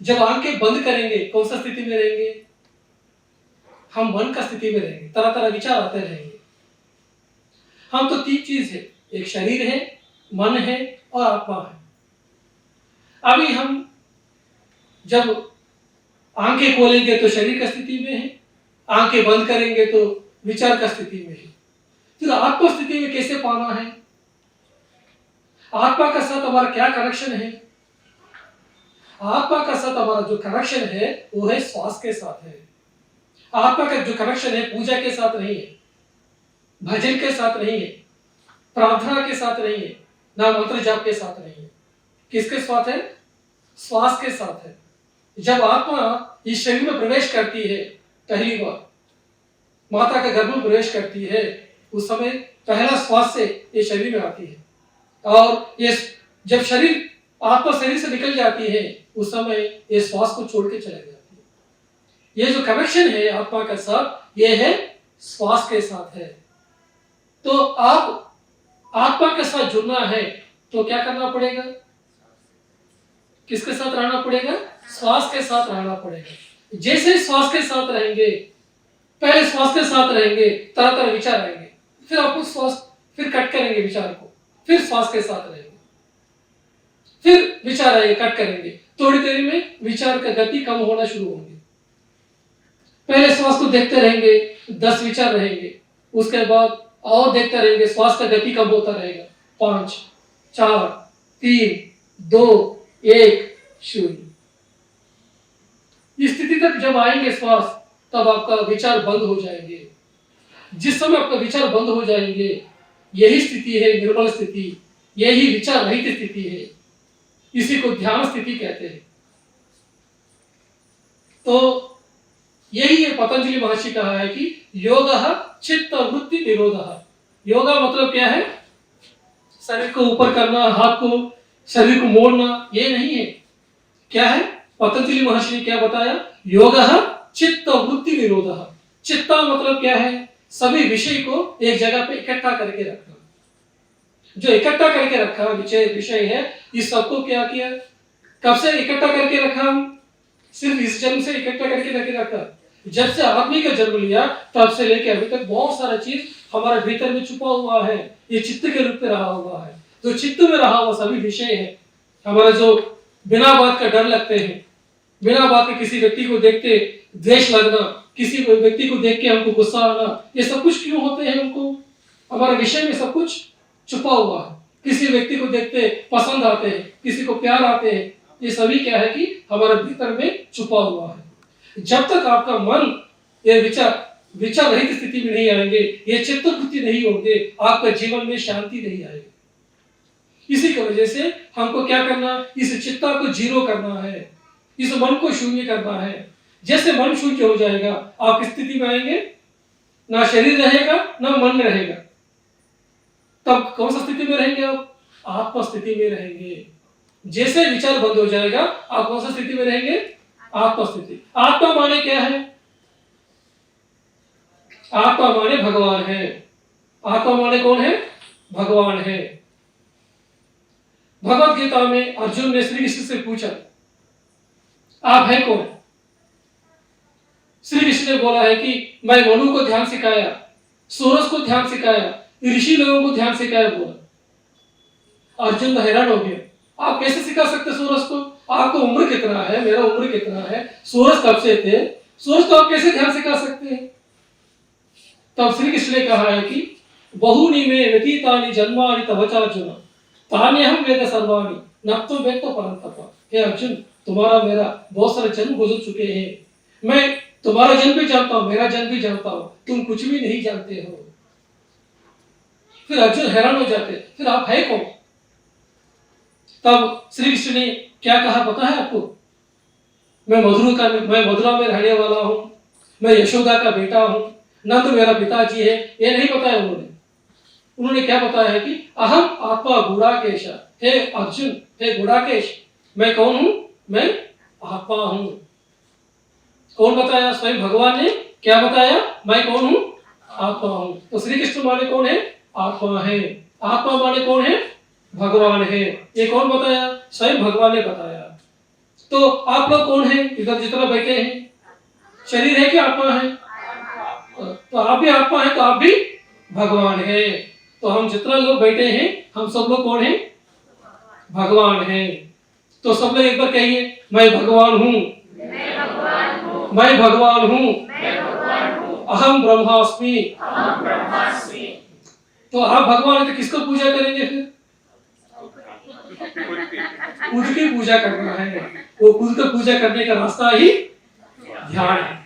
जब आंखें बंद करेंगे कौन सा स्थिति में रहेंगे, हम मन का स्थिति में रहेंगे. तरह तरह विचार आते रहेंगे. हम तो तीन चीज है, एक शरीर है, मन है और आत्मा है. अभी हम जब आंखें खोलेंगे तो शरीर का स्थिति में है, आंखें बंद करेंगे तो विचार का स्थिति में है. फिर आत्मा स्थिति में कैसे पाना है, आत्मा का साथ हमारा क्या कनेक्शन है. आत्मा का साथ हमारा जो कनेक्शन है वो है श्वास के साथ है. आत्मा का जो कनेक्शन है पूजा के साथ नहीं है, भजन के साथ नहीं है, प्रार्थना के साथ नहीं है, ना मंत्र जाप के साथ नहीं है. किसके साथ है, श्वास के साथ है. जब आत्मा इस शरीर में प्रवेश करती है, पहली बार माता के गर्भ में प्रवेश करती है, उस समय पहला श्वास से ये शरीर में आती है. और ये जब शरीर आत्मा शरीर से निकल जाती है उस समय ये श्वास को छोड़ के चले जाती है. ये जो कनेक्शन है आत्मा के साथ ये है श्वास के साथ है. तो आप आत्मा के साथ जुड़ना है तो क्या करना पड़ेगा, किसके साथ रहना पड़ेगा, श्वास के साथ रहना पड़ेगा. जैसे श्वास के साथ रहेंगे, पहले श्वास के साथ रहेंगे, तरह तरह विचार आएंगे, फिर आपको श्वास फिर कट करेंगे विचार को, फिर श्वास के साथ रहेंगे, फिर विचार आएंगे, कट करेंगे. थोड़ी देर में विचार का गति कम होना शुरू होंगे. पहले श्वास को देखते रहेंगे, 10 विचार रहेंगे, उसके बाद और देखते रहेंगे, श्वास का गति कम होता रहेगा. 5 4 3 2 1 0. इस स्थिति तक जब आएंगे श्वास, तब आपका विचार बंद हो जाएंगे. जिस समय आपका विचार बंद हो जाएंगे, यही स्थिति है निर्मल स्थिति, यही विचार रहित स्थिति है. इसी को ध्यान स्थिति कहते हैं. तो यही है पतंजलि महर्षि कहा है कि योगः चित्त वृत्ति निरोधः. योगा मतलब क्या है, शरीर को ऊपर करना, हाथ को शरीर को मोड़ना, ये नहीं है. क्या है, पतंजलि महर्षि ने क्या बताया, योगः चित्त वृत्ति निरोधः. चित्ता मतलब क्या है, सभी विषय को एक जगह पे इकट्ठा करके रखना. जो इकट्ठा करके रखा विषय है, इस सबको क्या किया, कब से इकट्ठा करके रखा, हम सिर्फ इस जन्म से इकट्ठा करके रखा. जब से आदमी का जन्म लिया तब से लेकर अभी तक बहुत सारा चीज हमारे भीतर में छुपा हुआ है. ये चित्त के रूप में रहा हुआ है. जो चित्त में रहा हुआ सभी विषय है हमारा, जो बिना बात का डर लगते हैं, बिना बात के किसी व्यक्ति को देखते द्वेष लगना, किसी व्यक्ति को देख के हमको गुस्सा आना, ये सब कुछ क्यों होते हैं, हमको हमारे विषय में सब कुछ छुपा हुआ है. किसी व्यक्ति को देखते पसंद आते हैं, किसी को प्यार आते हैं, ये सभी क्या है कि हमारे भीतर में छुपा हुआ है. जब तक आपका मन ये विचार रहित स्थिति में नहीं आएंगे, ये चित्त वृत्ति नहीं होंगे, आपका जीवन में शांति नहीं आएगी. इसी की वजह से हमको क्या करना, इस चित्ता को जीरो करना है, इस मन को शून्य करना है. जैसे मन शून्य हो जाएगा, आप किस स्थिति में आएंगे, ना शरीर रहेगा ना मन रहेगा. तब कौन सा स्थिति में रहेंगे आप, आत्मा स्थिति में रहेंगे. जैसे विचार बंद हो जाएगा, आप कौन सा स्थिति में रहेंगे, आत्मा स्थिति. आत्मा माने क्या है, आत्मा माने भगवान है. आत्मा माने कौन है, भगवान है. भगवत गीता में अर्जुन ने श्री कृष्ण से पूछा, आप है कौन. श्री कृष्ण ने बोला है कि मैं मनु को ध्यान सिखाया, सूरज को ध्यान सिखाया, ऋषि लोगों को ध्यान सिखाया बोला. अर्जुन हैरान हो गया, आप कैसे सिखा सकते सूरज को? आपको उम्र कितना है, मेरा उम्र कितना है, सूरज कब से थे, सूरज को आप कैसे ध्यान सिखा सकते हैं? तब श्री कृष्ण ने कहा है कि बहुनी में व्यतीतानि जन्मानि तव चार्जुन तान्यहम वेद सर्वाणि न तुम वेद परंतप। हे अर्जुन, तुम्हारा मेरा बहुत सारे जन्म गुजर चुके हैं, मैं तुम्हारा जन्म भी जानता हूं, मेरा जन्म भी जानता हूं, तुम कुछ भी नहीं जानते हो। फिर अर्जुन हैरान हो जाते, फिर आप है कौन? तब श्री कृष्ण ने क्या कहा पता है आपको? मैं मथुरा में रहने वाला हूं, मैं यशोदा का बेटा हूं, नंद मेरा पिताजी है, ये नहीं बताया उन्होंने क्या बताया है कि अहम आत्मा गुड़ाकेश। हे अर्जुन, हे गुड़ाकेश, मैं कौन हूं? मैं आत्मा हूं। कौन बताया? स्वयं भगवान ने क्या बताया? मैं कौन हूं? आत्मा हूं। तो श्री कृष्ण माने कौन है? आत्मा है। आत्मा माने कौन है? भगवान है। ये कौन बताया? स्वयं भगवान ने बताया। तो आप लोग कौन है इधर जितना बैठे हैं? शरीर है कि आत्मा है? तो आप भी आत्मा है, तो आप भी भगवान है। तो हम जितना लोग बैठे हैं, हम सब लोग कौन है? भगवान है। तो सब लोग एक बार कहिए, मैं भगवान हूं, मैं भगवान हूं, अहम ब्रह्मास्मि। तो आप भगवान है तो किसको पूजा करेंगे फिर? खुद की पूजा करना है। वो खुद को पूजा करने का रास्ता ही ध्यान है।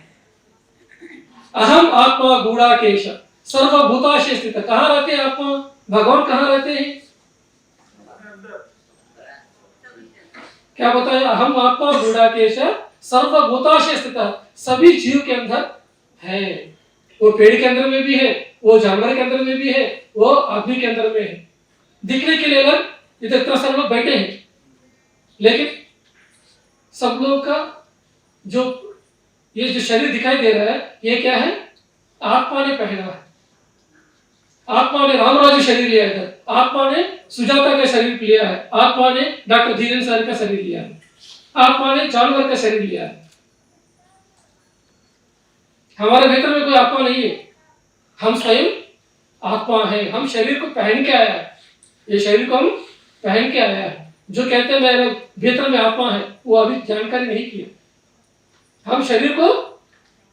अहम आत्मा गुड़ाकेश सर्वभूताशे स्थित। कहाँ रहते हैं आत्मा? भगवान कहाँ रहते हैं? क्या बताया? अहम आत्मा गुड़ाकेश सर्वभूताशे स्थित, सभी जीव के अंदर है। वो पेड़ के अंदर में भी है, वो जानवर के अंदर में भी है, वो आदमी के अंदर में है। दिखने के लिए अलग, इधर इतना सब लोग बैठे हैं, लेकिन सब लोग का ये जो शरीर दिखाई दे रहा है, ये क्या है? आत्मा ने पहना है। आत्मा ने रामराजू शरीर लिया है, आत्मा ने सुजाता का शरीर लिया है, आत्मा ने डॉक्टर धीरेन्द्र सर का शरीर लिया है, आत्मा ने जानवर का शरीर लिया है। हमारे भीतर में कोई आत्मा नहीं है, हम स्वयं आत्मा है। हम शरीर को पहन के आया है, ये शरीर को हम पहन के आया है। जो कहते हैं मेरे भीतर में आत्मा है, वो अभी जानकारी नहीं की। हम शरीर को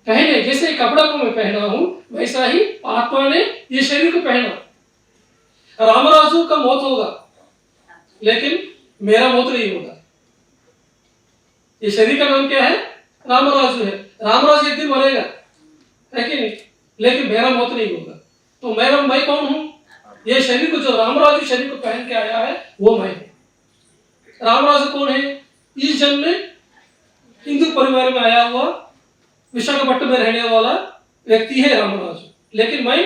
पहने, जैसे कपड़ा को मैं पहना हूं, वैसा ही आत्मा ने ये शरीर को पहना। रामराजू का मौत होगा, लेकिन मेरा मौत नहीं होगा। ये शरीर का नाम क्या है? रामराजू है। रामराजू एक दिन मरेगा, है कि नहीं? लेकिन मेरा मौत नहीं होगा। तो मैं कौन हूं? ये शरीर को, जो रामराजू शरीर को पहन के आया है, वो मैं हूं। रामराजू कौन है? इस जन्म में हिंदू परिवार में आया हुआ, विशाखापट्टनम में रहने वाला व्यक्ति है रामराजू, लेकिन मैं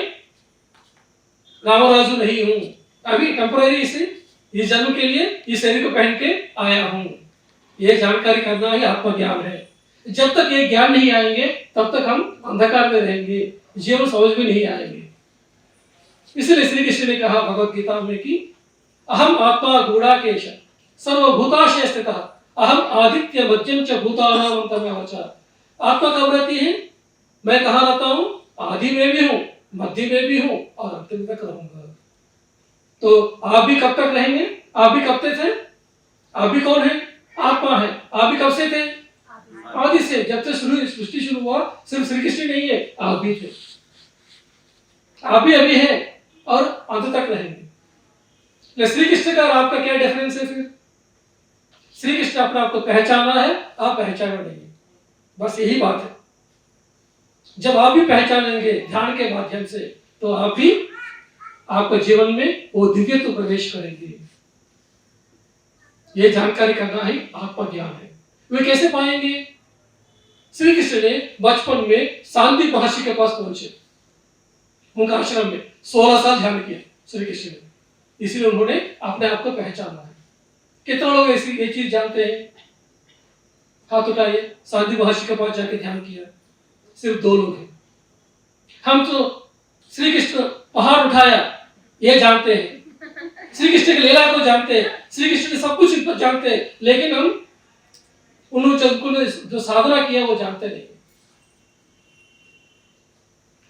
रामराजू नहीं हूं। अभी टेम्पररी इस जन्म के लिए इस शरीर को पहन के आया हूं। यह जानकारी करना ही आत्मज्ञान है। जब तक ये ज्ञान नहीं आएंगे, तब तक हम अंधकार में रहेंगे, जीवन समझ में नहीं आएंगे। इसलिए श्री कृष्ण ने कहा भगवत गीता में कि अहम आत्मा गुड़ाकेश सर्वभूताशय स्थितः अहम आदित्य मध्यम च भूतानां अंतमेव च। आत्मा कब रहती है? मैं कहाँ रहता हूँ? आदि में भी हूँ, मध्य में भी हूँ और अंत में तक रहूंगा। तो आप भी कब तक रहेंगे? आप भी कब तक थे? आप भी कौन है? आत्मा है। आप भी कब से थे? आदि से। जब से सृष्टि शुरू हुआ, सिर्फ श्री कृष्ण नहीं है, आप भी थे, आप भी अभी हैं और अंत तक रहेंगे। श्री कृष्ण का और आपका क्या डिफरेंस है फिर? श्री कृष्ण अपने आप को पहचाना है, आप पहचाना नहीं, बस यही बात है। जब आप भी पहचानेंगे ध्यान के माध्यम से, तो आप भी आपके जीवन में वो दिव्यत्व प्रवेश करेंगे। ये जानकारी करना ही आत्मज्ञान है। वे कैसे पाएंगे? श्री कृष्ण ने बचपन में शांति महर्षि के पास पहुंचे, उनका आश्रम में 16 साल ध्यान किया श्री कृष्ण ने, इसलिए उन्होंने अपने आप को पहचाना है। कितना लोग ऐसी ये चीज जानते हैं? हाथ उठाइए। शांति महर्षि के पास जाके ध्यान किया, सिर्फ 2 लोग हैं। हम तो श्री कृष्ण पहाड़ उठाया ये जानते हैं, श्री कृष्ण की लीला को जानते हैं, श्री कृष्ण ने सब कुछ जानते हैं, लेकिन हम उन्होंने जो साधना किया वो जानते नहीं।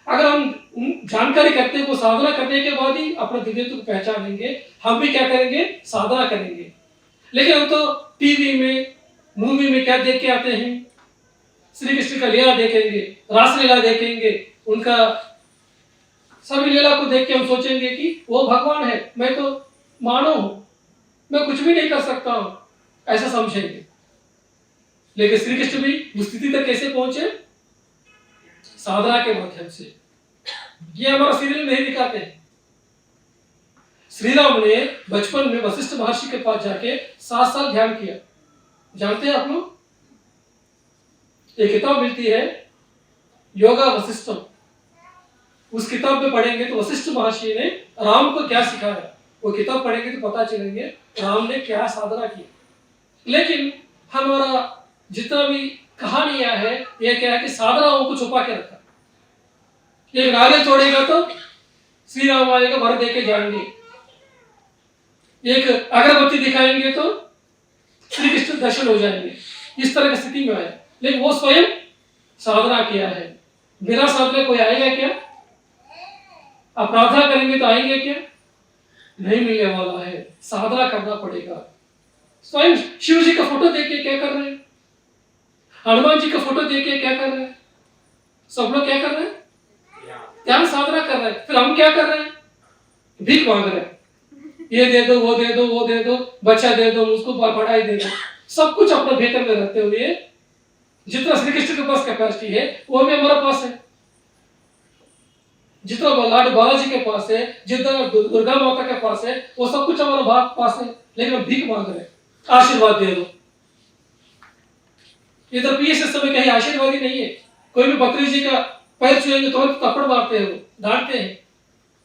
अगर हम जानकारी करते हैं, वो साधना करने के बाद ही अपने दिव्यत्व को पहचानेंगे। हम भी क्या करेंगे? साधना करेंगे। लेकिन हम तो टीवी में, मूवी में क्या देख के आते हैं? श्री कृष्ण का लीला देखेंगे, रासलीला देखेंगे, उनका सभी लीला को देख के हम सोचेंगे कि वो भगवान है, मैं तो मानव हूं, मैं कुछ भी नहीं कर सकता हूं, ऐसा समझेंगे। लेकिन श्री कृष्ण भी उस स्थिति तक कैसे पहुंचे? साधना के माध्यम से। ये हमारा सीरियल नहीं दिखाते हैं। श्री राम ने बचपन में वशिष्ठ महर्षि के पास जाके 7 साल ध्यान किया। जानते हैं आप लोग? एक किताब मिलती है योगा वशिष्ठम, उस किताब में पढ़ेंगे तो वशिष्ठ महर्षि ने राम को क्या सिखाया, वो किताब पढ़ेंगे तो पता चलेंगे राम ने क्या साधना की। लेकिन हमारा जितना भी कहानियां है, ये क्या है कि साधनाओं को छुपा के रखा। एक नारियल तोड़ेगा तो श्री राम आएगा, भर दे के जाएंगे। एक अगरबत्ती दिखाएंगे तो श्री कृष्ण दर्शन हो जाएंगे। इस तरह की स्थिति में आया, लेकिन वो स्वयं साधना किया है। बिना साधना कोई आएगा क्या? आप प्रार्थना करेंगे तो आएंगे क्या? नहीं मिलने वाला है, साधना करना पड़ेगा। स्वयं शिव जी का फोटो देख के क्या कर रहे हैं? हनुमान जी का फोटो देख के क्या कर रहे हैं? सब लोग क्या कर रहे हैं? ध्यान साधना कर रहे हैं। फिर हम क्या कर रहे हैं? भीख मांग रहे हैं, ये दे दो, वो दे दो, वो दे दो, बच्चा दे दो, उसको पढ़ाई दे दो। सब कुछ अपने भीतर में रहते हुए जितना श्री कृष्ण के पास कैपेसिटी है वो भी हमारे पास है, जितना लॉर्ड बालाजी के पास है, जितना दुर्गा माता के पास है, वो सब कुछ हमारे पास है। लेकिन हम भीख मांग रहे हैं, आशीर्वाद दे दो। इधर पीएसएस में कहीं आशीर्वाद ही नहीं है। कोई भी बकरी जी का पैर छुएंगे तो थप्पड़ मारते हैं, वो डांटते हैं।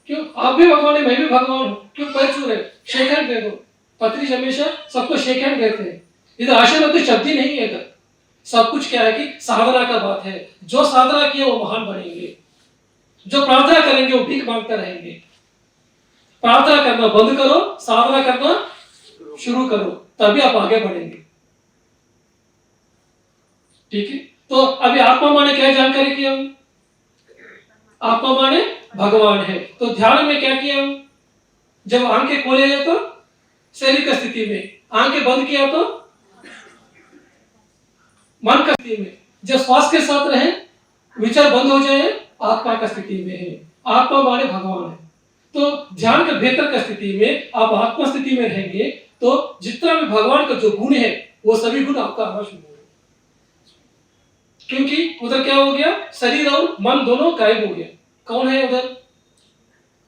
क्यों? आप भी भगवान है, मैं भी भगवान हूं, क्यों पैर छू रहे? शेक हैंड दे दो। पत्री हमेशा सबको शेक हैंड देते हैं। इधर आशीर्वाद तो शब्द ही नहीं है। इधर सब कुछ क्या है कि साधना का बात है। जो साधना किए वो महान बनेंगे, जो प्रार्थना करेंगे वो भीख मांगते रहेंगे। प्रार्थना करना बंद करो, साधना करना शुरू करो, तभी आप आगे बढ़ेंगे। ठीक है? तो अभी आत्मा माने क्या जानकारी की हम? आत्मा माने भगवान है। तो ध्यान में क्या किया हम? जब आंखें खोले हैं तो शरीर की स्थिति में, आंखें बंद किया तो मन की स्थिति में। जब श्वास के साथ रहे, विचार बंद हो जाए, आत्मा का स्थिति में है। आत्मा माने भगवान है। तो ध्यान के भीतर की स्थिति में आप आत्मा स्थिति में रहेंगे तो जितना भी भगवान का जो गुण है वो सभी गुण आपका आना शुरू होगा। क्योंकि उधर क्या हो गया? शरीर और मन दोनों गायब हो गया। कौन है उधर?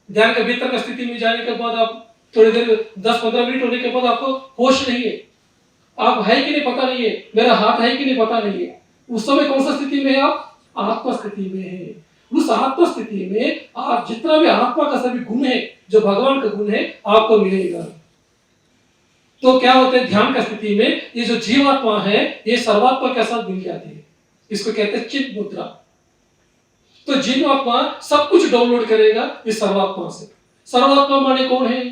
ध्यान के भीतर की स्थिति में जाने के बाद आप थोड़ी देर 10-15 मिनट होने के बाद आपको होश नहीं है, आप है कि नहीं पता नहीं है, मेरा हाथ है कि नहीं पता नहीं है। उस समय कौन सा स्थिति में है आप? आत्मा स्थिति में है। उस आत्मा स्थिति में आप जितना भी आत्मा का सभी गुण है, जो भगवान का गुण है, आपको मिलेगा। तो क्या होता है? ध्यान का स्थिति में ये जो जीवात्मा है ये सर्वात्मा के साथ मिल जाती है। इसको कहते हैं चित्त मुद्रा। तो जीवात्मा सब कुछ डाउनलोड करेगा इस सर्वात्मा से। सर्वात्मा माने कौन है?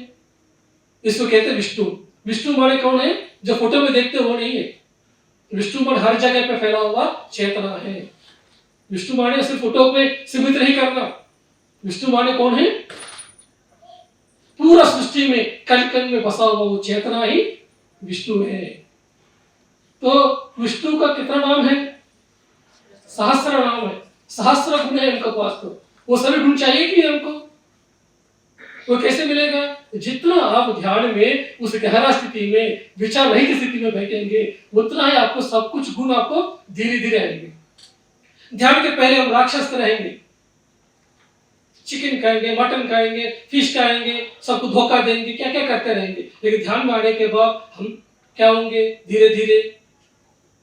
इसको कहते हैं विष्णु। विष्णु माने कौन है? जो फोटो में देखते हो वो नहीं है। विष्णु मान हर जगह पे फैला हुआ चेतना है। विष्णु माने सिर्फ फोटो में सीमित नहीं करना। विष्णु माने कौन है? पूरा सृष्टि में कण कण में बसा हुआ वो चेतना ही विष्णु है। तो विष्णु का कितना नाम है? सहस्त्र नाम है, सहस्त्र गुण है उनके पास। तो वो सभी गुण चाहिए कि हमको? वो कैसे मिलेगा? जितना आप ध्यान में उस गहरा स्थिति में, विचार रहित स्थिति में बैठेंगे, उतना ही आपको सब कुछ गुण आपको धीरे धीरे आएंगे। ध्यान के पहले हम राक्षस रहेंगे, चिकन खाएंगे, मटन खाएंगे, फिश खाएंगे, सबको धोखा देंगे, क्या क्या करते रहेंगे। लेकिन ध्यान में आने के बाद हम क्या होंगे? धीरे धीरे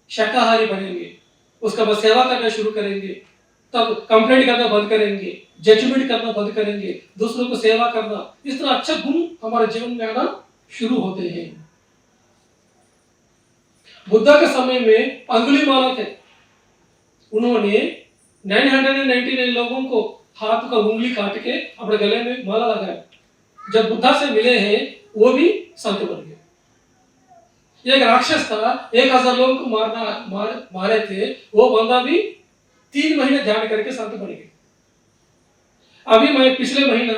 शाकाहारी बनेंगे। उसका बाद सेवा करना शुरू करेंगे, तब कंप्लेंट करना बंद करेंगे, जजमेंट करना बंद करेंगे, दूसरों को सेवा करना। इस तरह अच्छा गुण हमारे जीवन में आना शुरू होते हैं। बुद्धा के समय में अंगुलीमाला थे, उन्होंने 999 लोगों को हाथ का उंगली काट के अपने गले में माला लगाया। जब बुद्धा से मिले हैं वो भी संत बन गए। एक राक्षस था, 1000 लोगों को मारे थे, वो बंदा भी 3 महीने ध्यान करके संत बन गए। अभी मैं पिछले महीना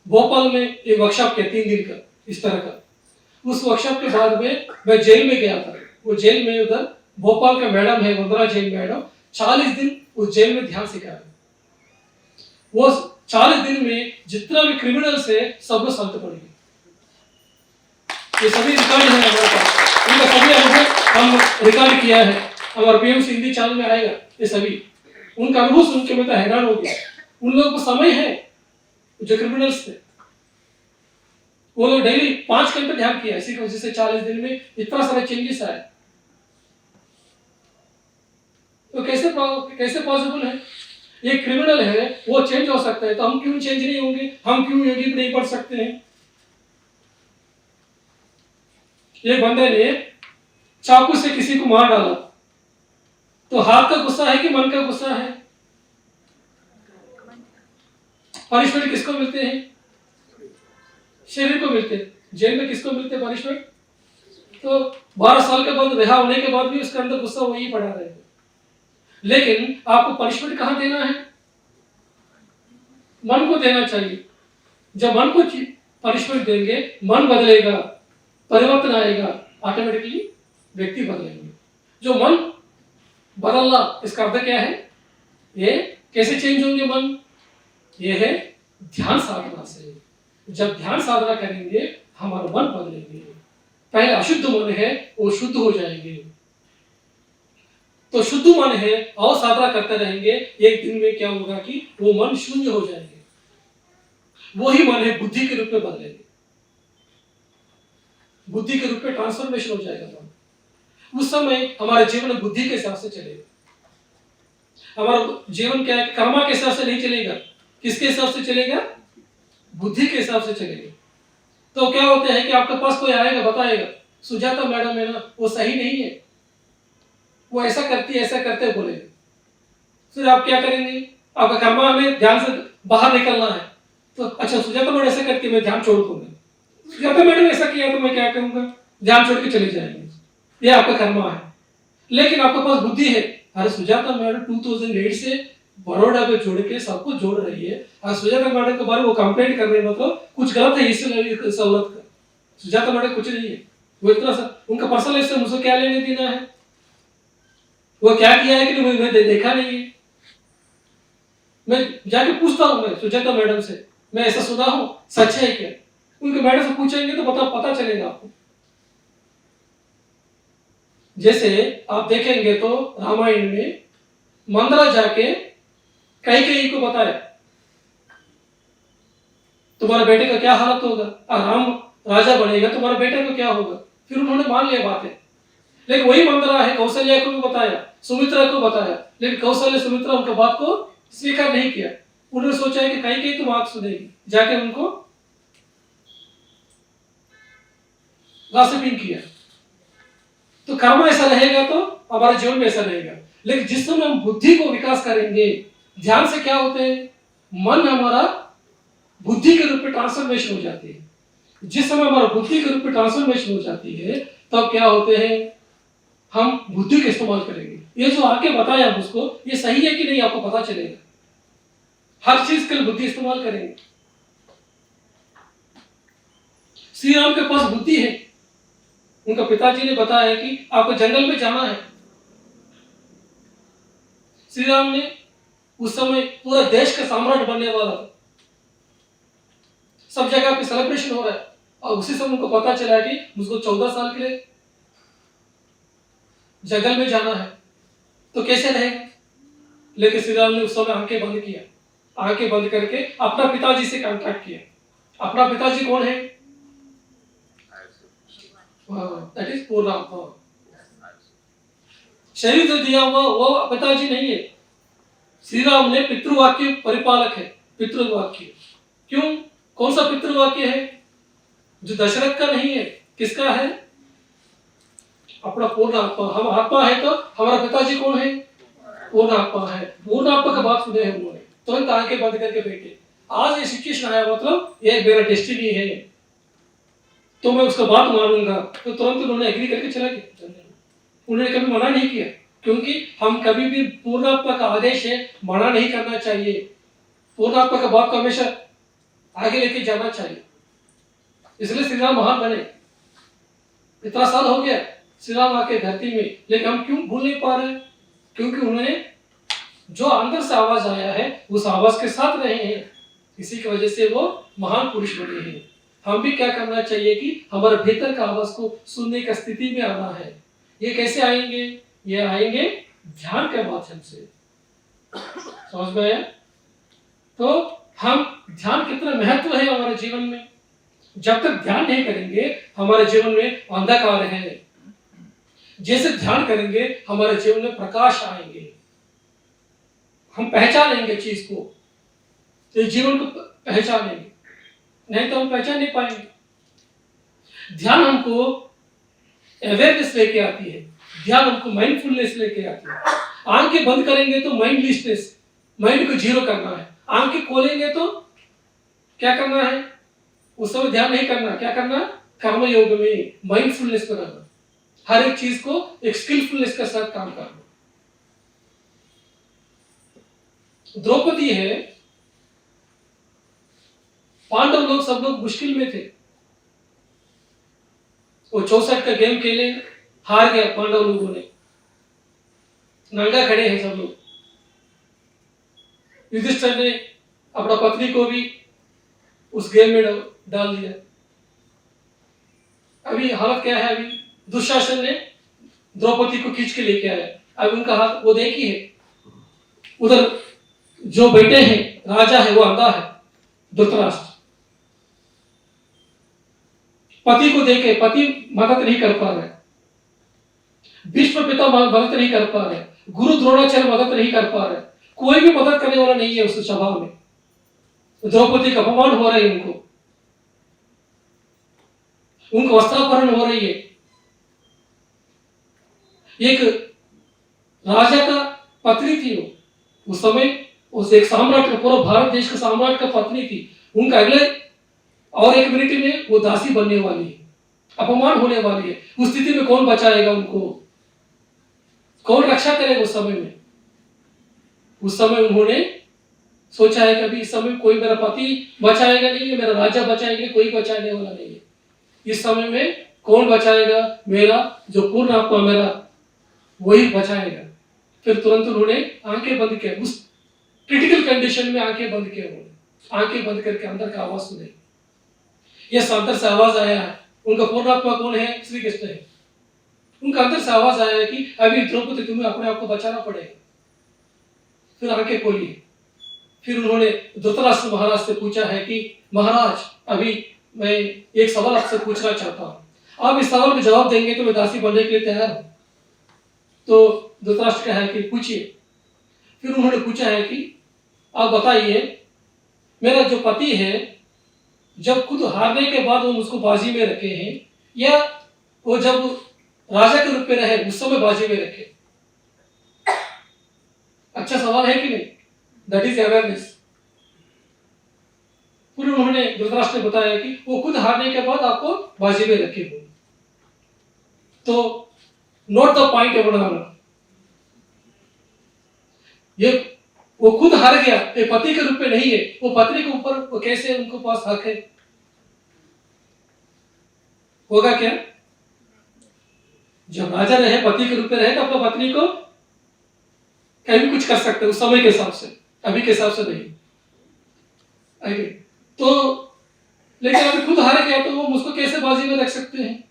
भोपाल में एक वर्कशॉप किया 3 दिन का इस तरह का। उस वर्कशॉप के बाद में मैं जेल में गया था। वो जेल में उधर भोपाल का मैडम है, वंदना जेल मैडम, 40 दिन उस जेल में ध्यान सिखाया। वो 40 दिन में जितना भी क्रिमिनल्स है सब लोग संत पड़ गए। ये सभी रिकॉर्ड है हमारे पास, उनका सभी अनुभव हम रिकॉर्ड किया है, हमारे पीएमसी हिंदी चैनल में आएगा। ये सभी उनका अनुभव सुन के मैं तो हैरान हो गया। उन लोगों को समय है, जो क्रिमिनल्स थे वो लोग डेली 5 घंटे ध्यान किया, इसी की वजह से 40 दिन में इतना सारा चेंजेस आए। तो कैसे पॉसिबल है? ये क्रिमिनल है, वो चेंज हो सकता है, तो हम क्यों चेंज नहीं होंगे? हम क्यों योगी नहीं पढ़ सकते हैं? एक बंदे ने चाकू से किसी को मार डाला, तो हाथ का गुस्सा है कि मन का गुस्सा है? पनिशमेंट किसको मिलते हैं? शरीर को मिलते हैं। जेल में किसको मिलते हैं पनिशमेंट? तो 12 साल के बाद रिहा होने के बाद भी उसके अंदर गुस्सा वही पड़ा रहेगा। लेकिन आपको पनिशमेंट कहाँ देना है? मन को देना चाहिए। जब मन को पनिशमेंट देंगे, मन बदलेगा, परिवर्तन आएगा, ऑटोमेटिकली व्यक्ति बदलेंगे। जो मन बदलना, इसका अर्थ क्या है? ये कैसे चेंज होंगे मन? ये है ध्यान साधना से। जब ध्यान साधना करेंगे हमारा मन बदलेंगे। पहले अशुद्ध मन है वो शुद्ध हो जाएंगे। तो शुद्ध मन है और साधना करते रहेंगे, एक दिन में क्या होगा कि वो मन शून्य हो जाएंगे। वही मन है बुद्धि के रूप में बदलेंगे, बुद्धि के रूप में ट्रांसफॉर्मेशन हो जाएगा मन। उस समय हमारे जीवन बुद्धि के हिसाब से चलेगा। हमारा जीवन क्या है? कर्मा के हिसाब से नहीं चलेगा। किसके हिसाब से चलेगा? बुद्धि के हिसाब से चलेगा। तो क्या होता है कि आपके पास कोई आएगा, बताएगा सुजाता मैडम है ना, वो सही नहीं है, वो ऐसा करती है, ऐसा करते बोलेगा। फिर आप क्या करेंगे? आपका कर्मा में ध्यान से बाहर निकलना है। तो अच्छा सुजाता मैडम ऐसा करती है, मैं ध्यान छोड़ दूंगा। सुजाता मैडम ऐसा किया तो मैं क्या करूंगा? ध्यान छोड़ के चले जाएंगे। ये आपका कर्मा है। लेकिन आपके पास बुद्धि है, अरे सुजाता मैडम 2008 से बड़ौदा पे जोड़ के सबको जोड़ रही है, और सुजाता मैडम के बारे में वो कंप्लेंट कर रहे हैं, मतलब कुछ गलत है इससे सहूलत का। सुजाता मैडम कुछ नहीं है, वो इतना सा उनका पर्सनल लाइफ से मुझे क्या लेने देना है? वो क्या किया है कि मैं देखा नहीं है। मैं जाके पूछता हूँ मैं सुजाता मैडम से, मैं ऐसा सुना हूँ, सच है क्या? उनके मैडम से पूछेंगे तो पता चलेगा आपको। जैसे आप देखेंगे तो रामायण में मंदरा जाके कैकेयी को बताया तुम्हारे बेटे का क्या हालत होगा, राम राजा बनेगा, तुम्हारे बेटे को क्या होगा। फिर उन्होंने मान लिया बातें। लेकिन वही मंदरा है कौशल्या को भी बताया, सुमित्रा को बताया, लेकिन कौशल्या सुमित्रा उनके बात को स्वीकार नहीं किया। उन्होंने सोचा है कि कैकेयी तो बात सुनेगी, जाके उनको गॉसिपिंग किया। तो कर्म ऐसा रहेगा तो हमारे जीवन में ऐसा रहेगा। लेकिन जिस समय हम बुद्धि को विकास करेंगे, ध्यान से क्या होते हैं? मन हमारा बुद्धि के रूप में ट्रांसफॉर्मेशन हो जाती है। जिस समय हमारा बुद्धि के रूप में ट्रांसफॉर्मेशन हो जाती है, तब क्या होते हैं? हम बुद्धि का इस्तेमाल करेंगे। ये जो आके बताया उसको, ये सही है कि नहीं आपको पता चलेगा। हर चीज के लिए बुद्धि इस्तेमाल करेंगे। श्री राम के पास बुद्धि है। उनका पिताजी ने बताया कि आपको जंगल में जाना है। श्री राम ने उस समय पूरा देश का सम्राट बनने वाला था, सब जगह पे सेलिब्रेशन हो रहा है, और उसी समय उनको पता चला कि मुझको 14 साल के लिए जंगल में जाना है, तो कैसे रहेगा। लेकिन श्री राम ने उस समय आंखें बंद किया, आंखें बंद करके अपना पिताजी से कांटेक्ट किया। अपना पिताजी कौन है? दैट इज पूर्णात्मा। शरीर जो दिया हुआ वो पिताजी नहीं है। श्री राम ने पितृवाक्य परिपालक है। पितृवाक्य क्यों? कौन सा पितृवाक्य है? जो दशरथ का नहीं है, किसका है? अपना पूर्ण आत्मा। हम आत्मा है तो हमारा पिताजी कौन है? पूर्ण आत्मा है। पूर्ण आत्मा का बात सुने हैं उन्होंने, तुरंत आंखें बंद करके बैठे। आज ये सिचुएशन आया, मतलब ये मेरा डेस्टिनी है, तो मैं उसका बात मानूंगा। तो तुरंत उन्होंने एग्री करके चला गया। उन्होंने कभी मना नहीं किया, क्योंकि हम कभी भी पूर्णात्मा का आदेश है, मना नहीं करना चाहिए। पूर्णात्मा का बात को हमेशा आगे लेके जाना चाहिए। इसलिए श्री राम महान बने। इतना साल हो गया श्री राम आके धरती में, लेकिन हम क्यों भूल नहीं पा रहे? क्योंकि उन्होंने जो अंदर से आवाज आया है उस आवाज के साथ रहे हैं, इसी की वजह से वो महान पुरुष बने हैं। हम भी क्या करना चाहिए कि हमारे भीतर का आवाज को सुनने की स्थिति में आना है। ये कैसे आएंगे? ये आएंगे ध्यान के माध्यम से। समझ में आया? तो हम ध्यान कितना महत्व है हमारे जीवन में। जब तक ध्यान नहीं करेंगे हमारे जीवन में अंधकार है, जैसे ध्यान करेंगे हमारे जीवन में प्रकाश आएंगे, हम पहचानेंगे चीज को, तो जीवन को पहचानेंगे, नहीं तो हम पहचान नहीं पाएंगे। ध्यान हमको अवेयरनेस लेके आती है, ध्यान हमको माइंडफुलनेस लेके आती है। आंखें बंद करेंगे तो माइंडलेसनेस, माइंड को जीरो करना है। आंखें खोलेंगे तो क्या करना है? उस समय ध्यान नहीं करना, क्या करना? कर्म योग में माइंडफुलनेस बनाना, हर एक चीज को एक स्किलफुलनेस के साथ काम करना। द्रौपदी है, पांडव लोग सब लोग मुश्किल में थे, वो 64 का गेम खेले, हार गया पांडव लोगों ने, नंगा खड़े हैं सब लोग। युधिष्ठिर ने अपना पत्नी को भी उस गेम में डाल दिया। अभी हालत क्या है? अभी दुशासन ने द्रौपदी को खींच के लेके आया, अब उनका हाथ वो देखी है। उधर जो बेटे हैं, राजा है, वो अंधा है, धृतराष्ट्र। पति को देखे, पति मदद नहीं कर पा रहे, भीष्म पिता मदद नहीं कर पा रहे, गुरु द्रोणाचार्य मदद नहीं कर पा रहे, कोई भी मदद करने वाला नहीं है उस सभा में। द्रौपदी का अपमान हो रहा है, उनको वस्त्रापहरण हो रही है। एक राजा का पत्नी थी वो, उस समय उस एक सम्राट का, पूरा भारत देश का सम्राट का पत्नी थी। उनका अगले और 1 मिनट में वो दासी बनने वाली है, अपमान होने वाली है। उस स्थिति में कौन बचाएगा उनको? कौन रक्षा करेगा उस समय में? उस समय उन्होंने सोचा है कि अभी इस समय कोई मेरा पति बचाएगा नहीं है, मेरा राजा बचाएगा, कोई बचाने वाला नहीं है। इस समय में कौन बचाएगा? मेरा जो पूर्ण आत्मा मेरा, वही बचाएगा। फिर तुरंत उन्होंने आंखें बंद किया, उस क्रिटिकल कंडीशन में आंखें बंद किया उन्होंने। आंखें बंद करके अंदर का आवाज सुने। यह अंदर से आवाज आया है। उनका पूर्ण आत्मा कौन है? श्री कृष्ण है। उनका अंदर से आवाज आया है कि अभी द्रौपदी तुम्हें अपने आप को बचाना पड़ेगा। फिर आंखें खोली। फिर उन्होंने धृतराष्ट्र महाराज से पूछा है कि महाराज, अभी मैं एक सवाल आपसे पूछना चाहता हूं, आप इस सवाल का जवाब देंगे तो मैं दासी बनने के लिए तैयार हूं। तो धृतराष्ट्र कहा है कि पूछिए। फिर उन्होंने पूछा है कि आप बताइए, मेरा जो पति है, जब खुद हारने के बाद वो मुझको बाजी में रखे हैं, या वो जब राजा के रूप में रहे उस समय बाजी में रखे? अच्छा सवाल है कि नहीं? That is awareness. फिर उन्होंने धृतराष्ट्र ने बताया कि वो खुद हारने के बाद आपको बाजी में रखे हो। तो नोट द पॉइंट है बनाना। ये वो खुद हार गया, ये पति के रूप में नहीं है, वो पत्नी के ऊपर वो कैसे उनको पास हक है? होगा क्या? जब राजा रहे, पति के रूप में रहे, तो अपना पत्नी को कहीं भी कुछ कर सकते उस समय के हिसाब से, अभी के हिसाब से नहीं। आगे तो लेकिन अभी खुद हार गया तो वो मुझको कैसे बाजी में रख सकते हैं?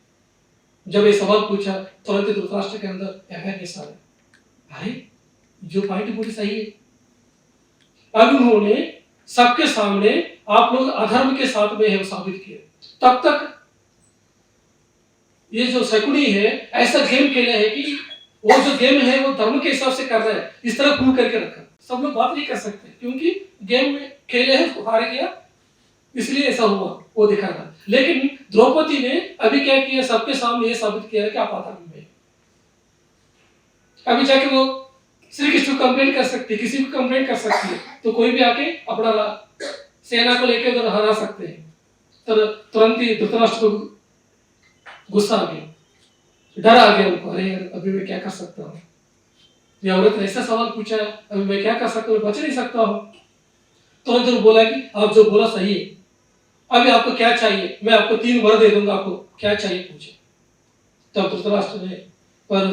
जब ये सवाल पूछा, तुरंत धृतराष्ट्र के अंदर अवेयरनेस आ गया, अरे जो पॉइंट बोली सही है। अब उन्होंने सबके सामने आप लोग अधर्म के साथ में है वो साबित किया। तब तक ये जो शकुनी है ऐसा गेम खेले है कि वो जो गेम है वो धर्म के हिसाब से कर रहा है, इस तरह प्रूव करके रखा। सब लोग बात नहीं कर सकते क्योंकि गेम में खेले है, उसको हार गया, इसलिए ऐसा हुआ, वो दिखा रहा। लेकिन द्रौपदी ने अभी क्या किया? सबके सामने ये साबित किया है कि आप अधर्म में। अभी जाके वो श्री कृष्ण को कंप्लेंट कर सकती है, किसी को कंप्लेंट कर सकती है, तो कोई भी आके अपना सेना को लेकर उधर हरा सकते हैं। तो तुरंत ही धृतराष्ट्र को गुस्सा आ गया, डर आ गया उनको, अरे यार अभी मैं क्या कर सकता हूँ? ये औरत ने ऐसा सवाल पूछा है, अभी मैं क्या कर सकता हूँ? बच नहीं सकता हूँ। तुरंत वो बोला कि आप जो बोला सही है, अभी आपको क्या चाहिए? मैं आपको 3 वर दे दूंगा, आपको क्या चाहिए पूछे। तब धृतराष्ट्र ने, पर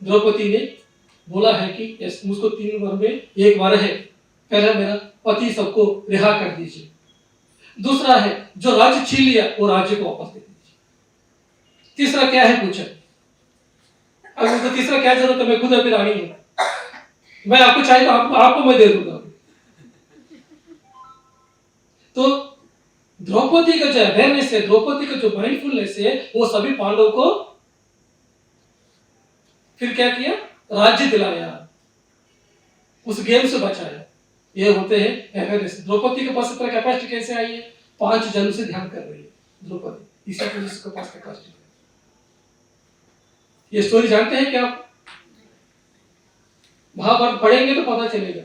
द्रौपदी ने बोला है कि यस, मुझको 3 वर में एक वर है, पहला मेरा पति सबको रिहा कर दीजिए, दूसरा है जो राज्य छीन लिया वो राज्य को वापस दे दीजिए, तीसरा क्या है पूछा। अब तो तीसरा क्या जरूरत है, मैं खुद अभी रानी हूं, मैं आपको चाहिए तो आपको मैं दे दूंगा। तो द्रौपदी का जो अवेयरनेस है, द्रौपदी का जो माइंडफुलनेस है, वो सभी पांडवों को फिर क्या किया, राज्य दिलाया, उस गेम से बचाया। ये होते हैं अवेयरनेस। द्रौपदी के पास इतना कैपेसिटी कैसे आई है, 5 जन्म से ध्यान कर रही है द्रौपदी, इसी वजह से उसके पास कैपेसिटी है। ये स्टोरी जानते हैं क्या आप? महाभारत पढ़ेंगे तो पता चलेगा,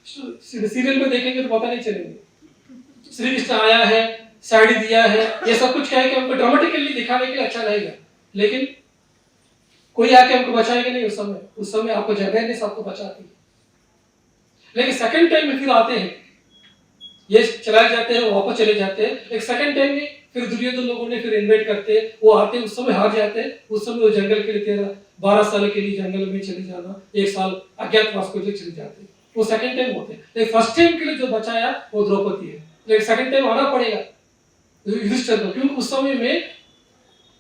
सीरियल में देखेंगे तो पता नहीं चलेगा। श्री कृष्ण आया है, साड़ी दिया है, ये सब कुछ क्या है कि हमको ड्रामेटिकली दिखाने के लिए अच्छा रहेगा, लेकिन कोई आके हमको बचाएगा नहीं। उस समय आपको अवेयरनेस आपको बचाती है। लेकिन सेकंड टाइम में फिर आते हैं, ये चलाए जाते हैं, वापस चले जाते हैं। एक सेकंड टाइम में फिर दुर्योधन लोगों ने फिर इन्वेट करते, वो आते, उस समय हार जाते हैं। उस समय वो जंगल के लिए 12 साल के लिए जंगल में चले जाना, 1 साल अज्ञातवास के लिए चले जाते हैं, वो सेकंड टाइम होते हैं। लेकिन फर्स्ट टाइम के लिए जो बचाया वो द्रौपदी है, लेकिन सेकंड टाइम आना पड़ेगा युधिष्ठिर को, क्योंकि उस समय में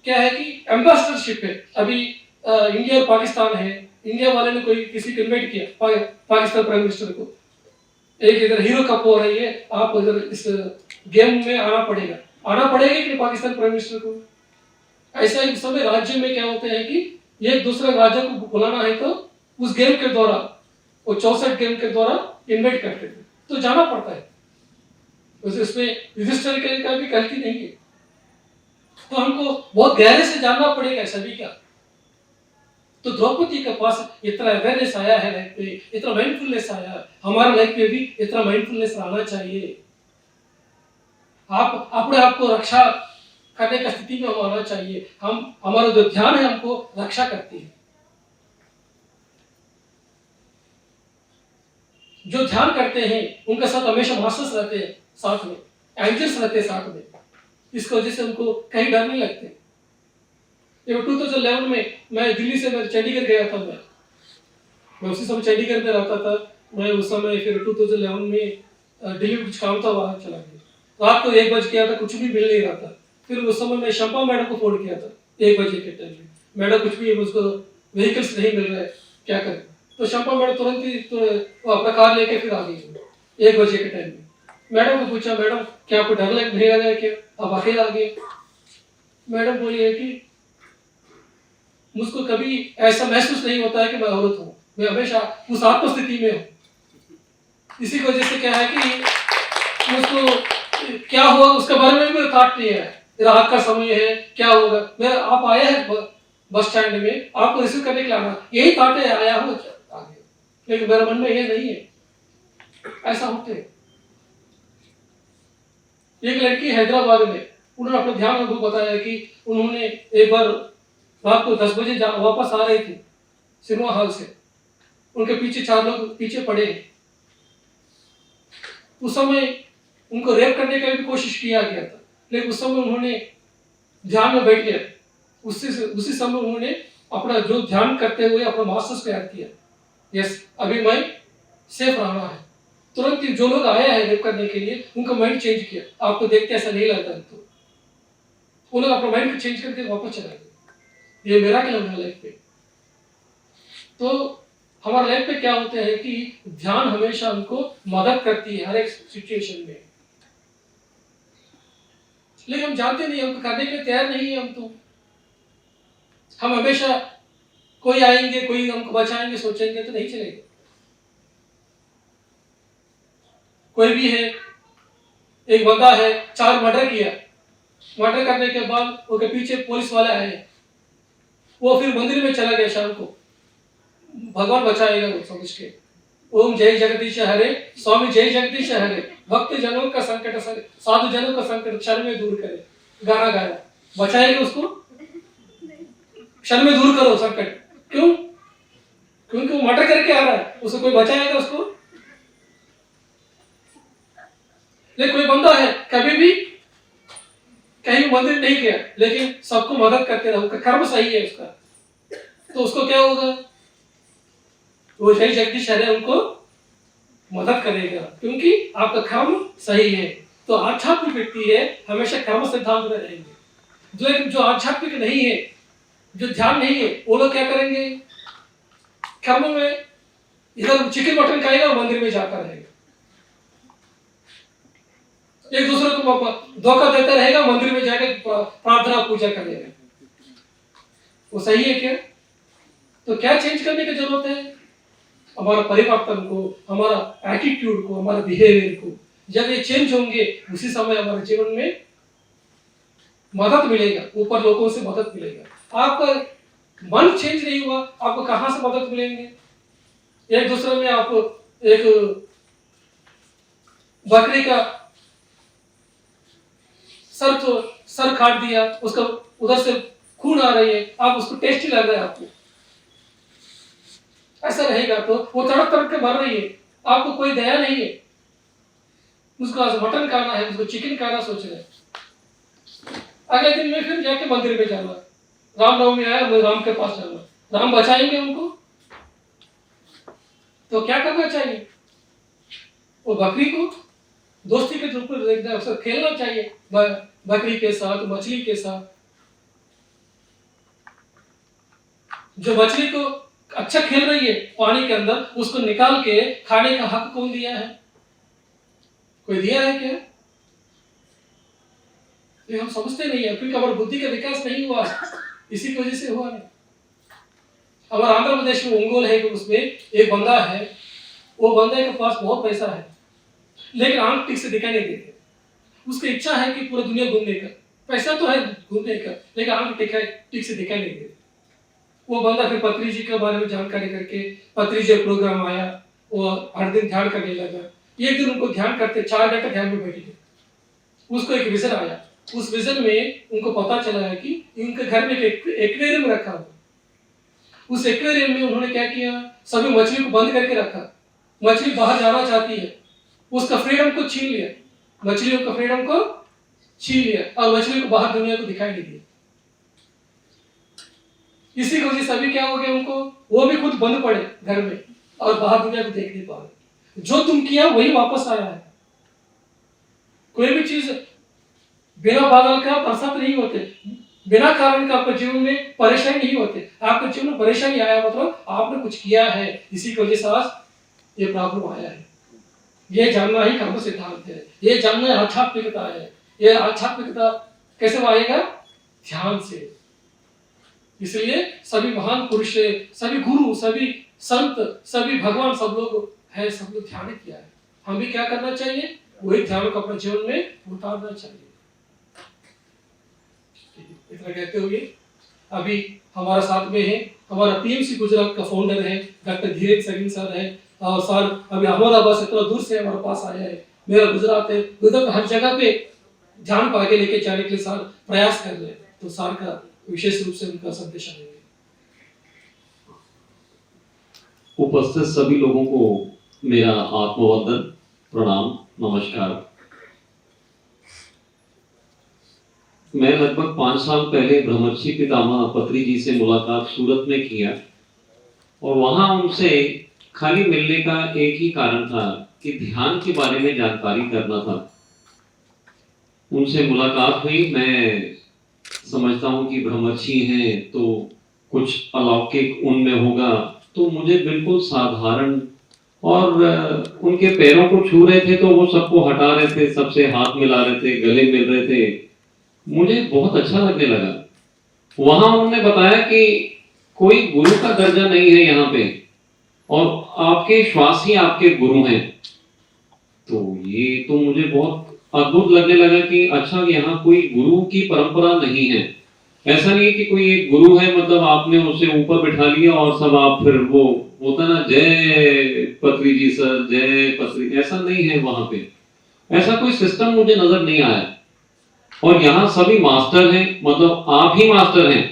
क्या है कि एम्बेसडरशिप है। अभी इंडिया और पाकिस्तान है, इंडिया वाले ने कोई किसी को इन्वाइट किया, पाकिस्तान प्राइम मिनिस्टर को, एक इधर हीरो कप हो रही है, आप इधर इस गेम में आना पड़ेगा कि पाकिस्तान प्राइम मिनिस्टर को। ऐसा ही उस समय राज्य में क्या होते हैं कि एक दूसरे राज्य को बुलाना है तो उस गेम के द्वारा, वो 64 गेम के द्वारा इन्वाइट करते थे, तो जाना पड़ता है। उसमें युधिष्ठिर का भी गलती नहीं है। तो हमको बहुत गहरे से जानना पड़ेगा सभी का। तो द्रौपदी के पास इतना अवेयरनेस आया है लाइफ पे, इतना माइंडफुलनेस आया, हमारे लाइफ में भी इतना माइंडफुलनेस आना चाहिए। आप अपने आप को रक्षा करने का स्थिति में हम आना चाहिए। हमारा जो ध्यान है हमको रक्षा करती है। जो ध्यान करते हैं उनके साथ हमेशा मास्टर्स रहते हैं, साथ में एंजल्स रहते हैं साथ में, इसकी वजह से उनको कहीं डर नहीं लगते। 2011 में मैं दिल्ली से मैं चंडीगढ़ गया था। मैं उसी समय चंडीगढ़ में रहता था। मैं उस समय फिर 2011 में दिल्ली में कुछ काम था, वहां चला गया। रात को 1 बज गया था, कुछ भी मिल नहीं रहा था। फिर उस समय मैं शंपा मैडम को फोन किया था 1 बजे के टाइम में, मैडम कुछ भी मुझको व्हीकल्स नहीं मिल रहा है, क्या करें। तो शंपा मैडम तुरंत ही वो अपना कार लेके फिर आ गई 1 बजे के टाइम में। मैडम को पूछा, मैडम क्या आपको डर नहीं लगा है क्या, आप अकेला आ गए? मैडम बोली है कि मुझको कभी ऐसा महसूस नहीं होता है कि मैं औरत हूँ, मैं हमेशा उस आत्मस्थिति में हूँ। इसी की वजह से क्या है कि मुझको क्या हुआ उसके बारे में भी थॉट नहीं है। रात का समय है, क्या होगा, मैं आप आया है बस स्टैंड में, आपको रिसीव करने के लिए आना, यही थॉट है, आया हूँ आगे, लेकिन मेरे मन में ये नहीं है। ऐसा होते है। एक लड़की हैदराबाद में, उन्होंने अपने ध्यान में बताया कि उन्होंने एक बार रात को 10 बजे वापस आ रहे थे सिनेमा हॉल से, उनके पीछे 4 लोग पीछे पड़े। उस समय उनको रेप करने का भी कोशिश किया गया था, लेकिन उस समय उन्होंने ध्यान में बैठ गया। उसी समय उन्होंने अपना जो ध्यान करते हुए अपना मास्टर्स को याद किया, यस अभी मैं सेफ रहना है। तुरंत ही जो लोग आए हैं रेप करने के लिए उनका माइंड चेंज किया। आपको देखते ऐसा नहीं लगता, तो वो लोग अपना माइंड को चेंज करके वापस चला गए। ये मेरा क्या है लाइफ पे। तो हमारे लाइफ पे क्या होते हैं कि ध्यान हमेशा हमको मदद करती है हर एक सिचुएशन में, लेकिन हम जानते नहीं, हमको करने के लिए तैयार नहीं है। हम हमेशा कोई आएंगे, कोई हमको बचाएंगे सोचेंगे तो नहीं चलेगा। कोई भी है, एक बंदा है 4 मर्डर किया, मर्डर करने के बाद उसके पीछे पुलिस वाले आए, वो फिर मंदिर में चला गया शाम को, भगवान बचाएगा वो समझ के। ओम जय जगदीश हरे, स्वामी जय जगदीश हरे, भक्त जनों का संकट साधु जनों का संकट क्षण में दूर करे, गाना गाया, बचाएगा उसको, क्षण में दूर करो संकट। क्यों? क्योंकि वो मर्डर करके आ रहा है, उसको कोई बचाएगा उसको? लेकिन कोई बंदा है कभी भी कहीं मंदिर नहीं गया लेकिन सबको मदद करते रहा, उसका कर्म सही है उसका, तो उसको क्या होगा? वो सही जगदीश है उनको मदद करेगा, क्योंकि आपका कर्म सही है। तो आध्यात्मिक व्यक्ति है हमेशा कर्म सिद्धांत में रहेंगे। जो आध्यात्मिक नहीं है, जो ध्यान नहीं है, वो लोग क्या करेंगे? कर्म में इधर चिकन मटन खाएगा और मंदिर में जाकर रहेगा, एक दूसरे को धोखा देता रहेगा, मंदिर में जाकर प्रार्थना पूजा करेगा। वो सही है क्या? तो क्या चेंज करने की जरूरत है? हमारा परिवर्तन को, हमारा एटीट्यूड को, हमारा बिहेवियर को। जब ये चेंज होंगे उसी समय हमारे जीवन में मदद मिलेगा, ऊपर लोगों से मदद मिलेगा। आपका मन चेंज नहीं हुआ, आपको कहां से मदद मिलेंगे? एक दूसरे में आप एक बकरी का सर काट दिया, उसका उधर से खून आ रही है, आप उसको टेस्टी लग रहा है आपको, ऐसा रहेगा तो वो तड़प तड़प के मर रही है, आपको कोई दया नहीं है। उसको आज मटन खाना है, उसको चिकन खाना सोच रहे हैं। अगले दिन में फिर जाके मंदिर में जाना, रामनवमी आया मैं राम के पास जाना, राम बचाएंगे उनको? तो क्या करना चाहिए? वो बकरी को दोस्ती के रूप में देखना, उससे खेलना चाहिए, बकरी के साथ, मछली के साथ। जो मछली को अच्छा खेल रही है पानी के अंदर, उसको निकाल के खाने का हक कौन दिया है? कोई दिया है क्या? ये हम समझते नहीं है, क्योंकि हमारी बुद्धि का विकास नहीं हुआ, इसी की वजह से हुआ नहीं। हमारे आंध्र प्रदेश में ओंगोल है कि उसमें एक बंदा है, वो बंदे के पास बहुत पैसा है लेकिन आंख ठीक से दिखाई नहीं देते। उसकी इच्छा है कि पूरी दुनिया घूमने का, पैसा तो है घूमने का, लेकिन आंख ठीक से दिखाई नहीं देते। वो बंदा फिर पत्री जी के बारे में जानकारी करके, पत्री जी प्रोग्राम आया, वो हर दिन ध्यान करने लगा। एक दिन उनको ध्यान करते 4 घंटे ध्यान में बैठ गए। उसको एक विजन आया, उस विजन में उनको पता चला है कि उनके घर में एक एक्वेरियम रखा हुआ। उस एक्वेरियम में उन्होंने क्या किया, सभी मछली को बंद करके रखा। मछली बाहर जाना चाहती है, उसका फ्रीडम को छीन लिया, मछलियों का फ्रीडम को छीन लिया और मछली को बाहर दुनिया को दिखाई नहीं दिया। इसी की वजह से अभी क्या हो गया उनको, वो भी खुद बंद पड़े घर में और बाहर दुनिया को देख नहीं पा रहे। जो तुम किया वही वापस आया है। कोई भी चीज बिना बादल का बरसात नहीं होते, बिना कारण का आपके जीवन में परेशानी नहीं होते। आपके जीवन में परेशानी आया मतलब आपने कुछ किया है, इसी की वजह से आज ये प्रॉब्लम आया है। ये जानना ही कर्म सिद्धांत है, ये जानना आध्यात्मिकता है। ये आध्यात्मिकता कैसे आएगा? ध्यान से। इसलिए सभी महान पुरुष, सभी गुरु, सभी संत, सभी भगवान, सब लोग है, सब लोग ध्यान किया है। हम भी क्या करना चाहिए? वही ध्यान को अपने जीवन में उतारना चाहिए। इतना कहते हुए अभी हमारा साथ में है हमारा पीएमसी गुजरात का फाउंडर है डॉक्टर धीरज सगिन सर है, और सर अभी अहमदाबाद से इतना दूर से हमारे पास आया है। मेरा गुजरात है, उधर हर जगह पे ध्यान को आगे लेके जाने के लिए सर प्रयास कर रहे हैं, तो सर का विशेष रूप से उनका संदेश आएंगे। उपस्थित सभी लोगों को मेरा आत्मवंदन, प्रणाम, नमस्कार। मैं लगभग 5 साल पहले ब्रह्मर्षि पितामह पत्री जी से मुलाकात सूरत में किया और वहां उनसे खाली मिलने का एक ही कारण था कि ध्यान के बारे में जानकारी करना था। उनसे मुलाकात हुई। मैं समझता हूं कि ब्रह्मर्षि हैं तो कुछ अलौकिक उनमें होगा, तो मुझे बिल्कुल साधारण, और उनके पैरों को छू रहे थे तो वो सबको हटा रहे थे, सबसे हाथ मिला रहे थे, गले मिल रहे थे। मुझे बहुत अच्छा लगने लगा। वहां उन्होंने बताया कि कोई गुरु का दर्जा नहीं है यहाँ पे, और आपके श्वास ही आपके गुरु हैं। तो ये तो मुझे बहुत अद्भुत लगने लगा कि अच्छा, यहाँ कोई गुरु की परंपरा नहीं है। ऐसा नहीं है कि कोई एक गुरु है मतलब आपने उसे ऊपर बिठा लिया और सब आप फिर वो होता ना, जय पत्री जी सर, जय पत्री, ऐसा नहीं है वहां पे। ऐसा कोई सिस्टम मुझे नजर नहीं आया। और यहाँ सभी मास्टर हैं, मतलब आप ही मास्टर हैं।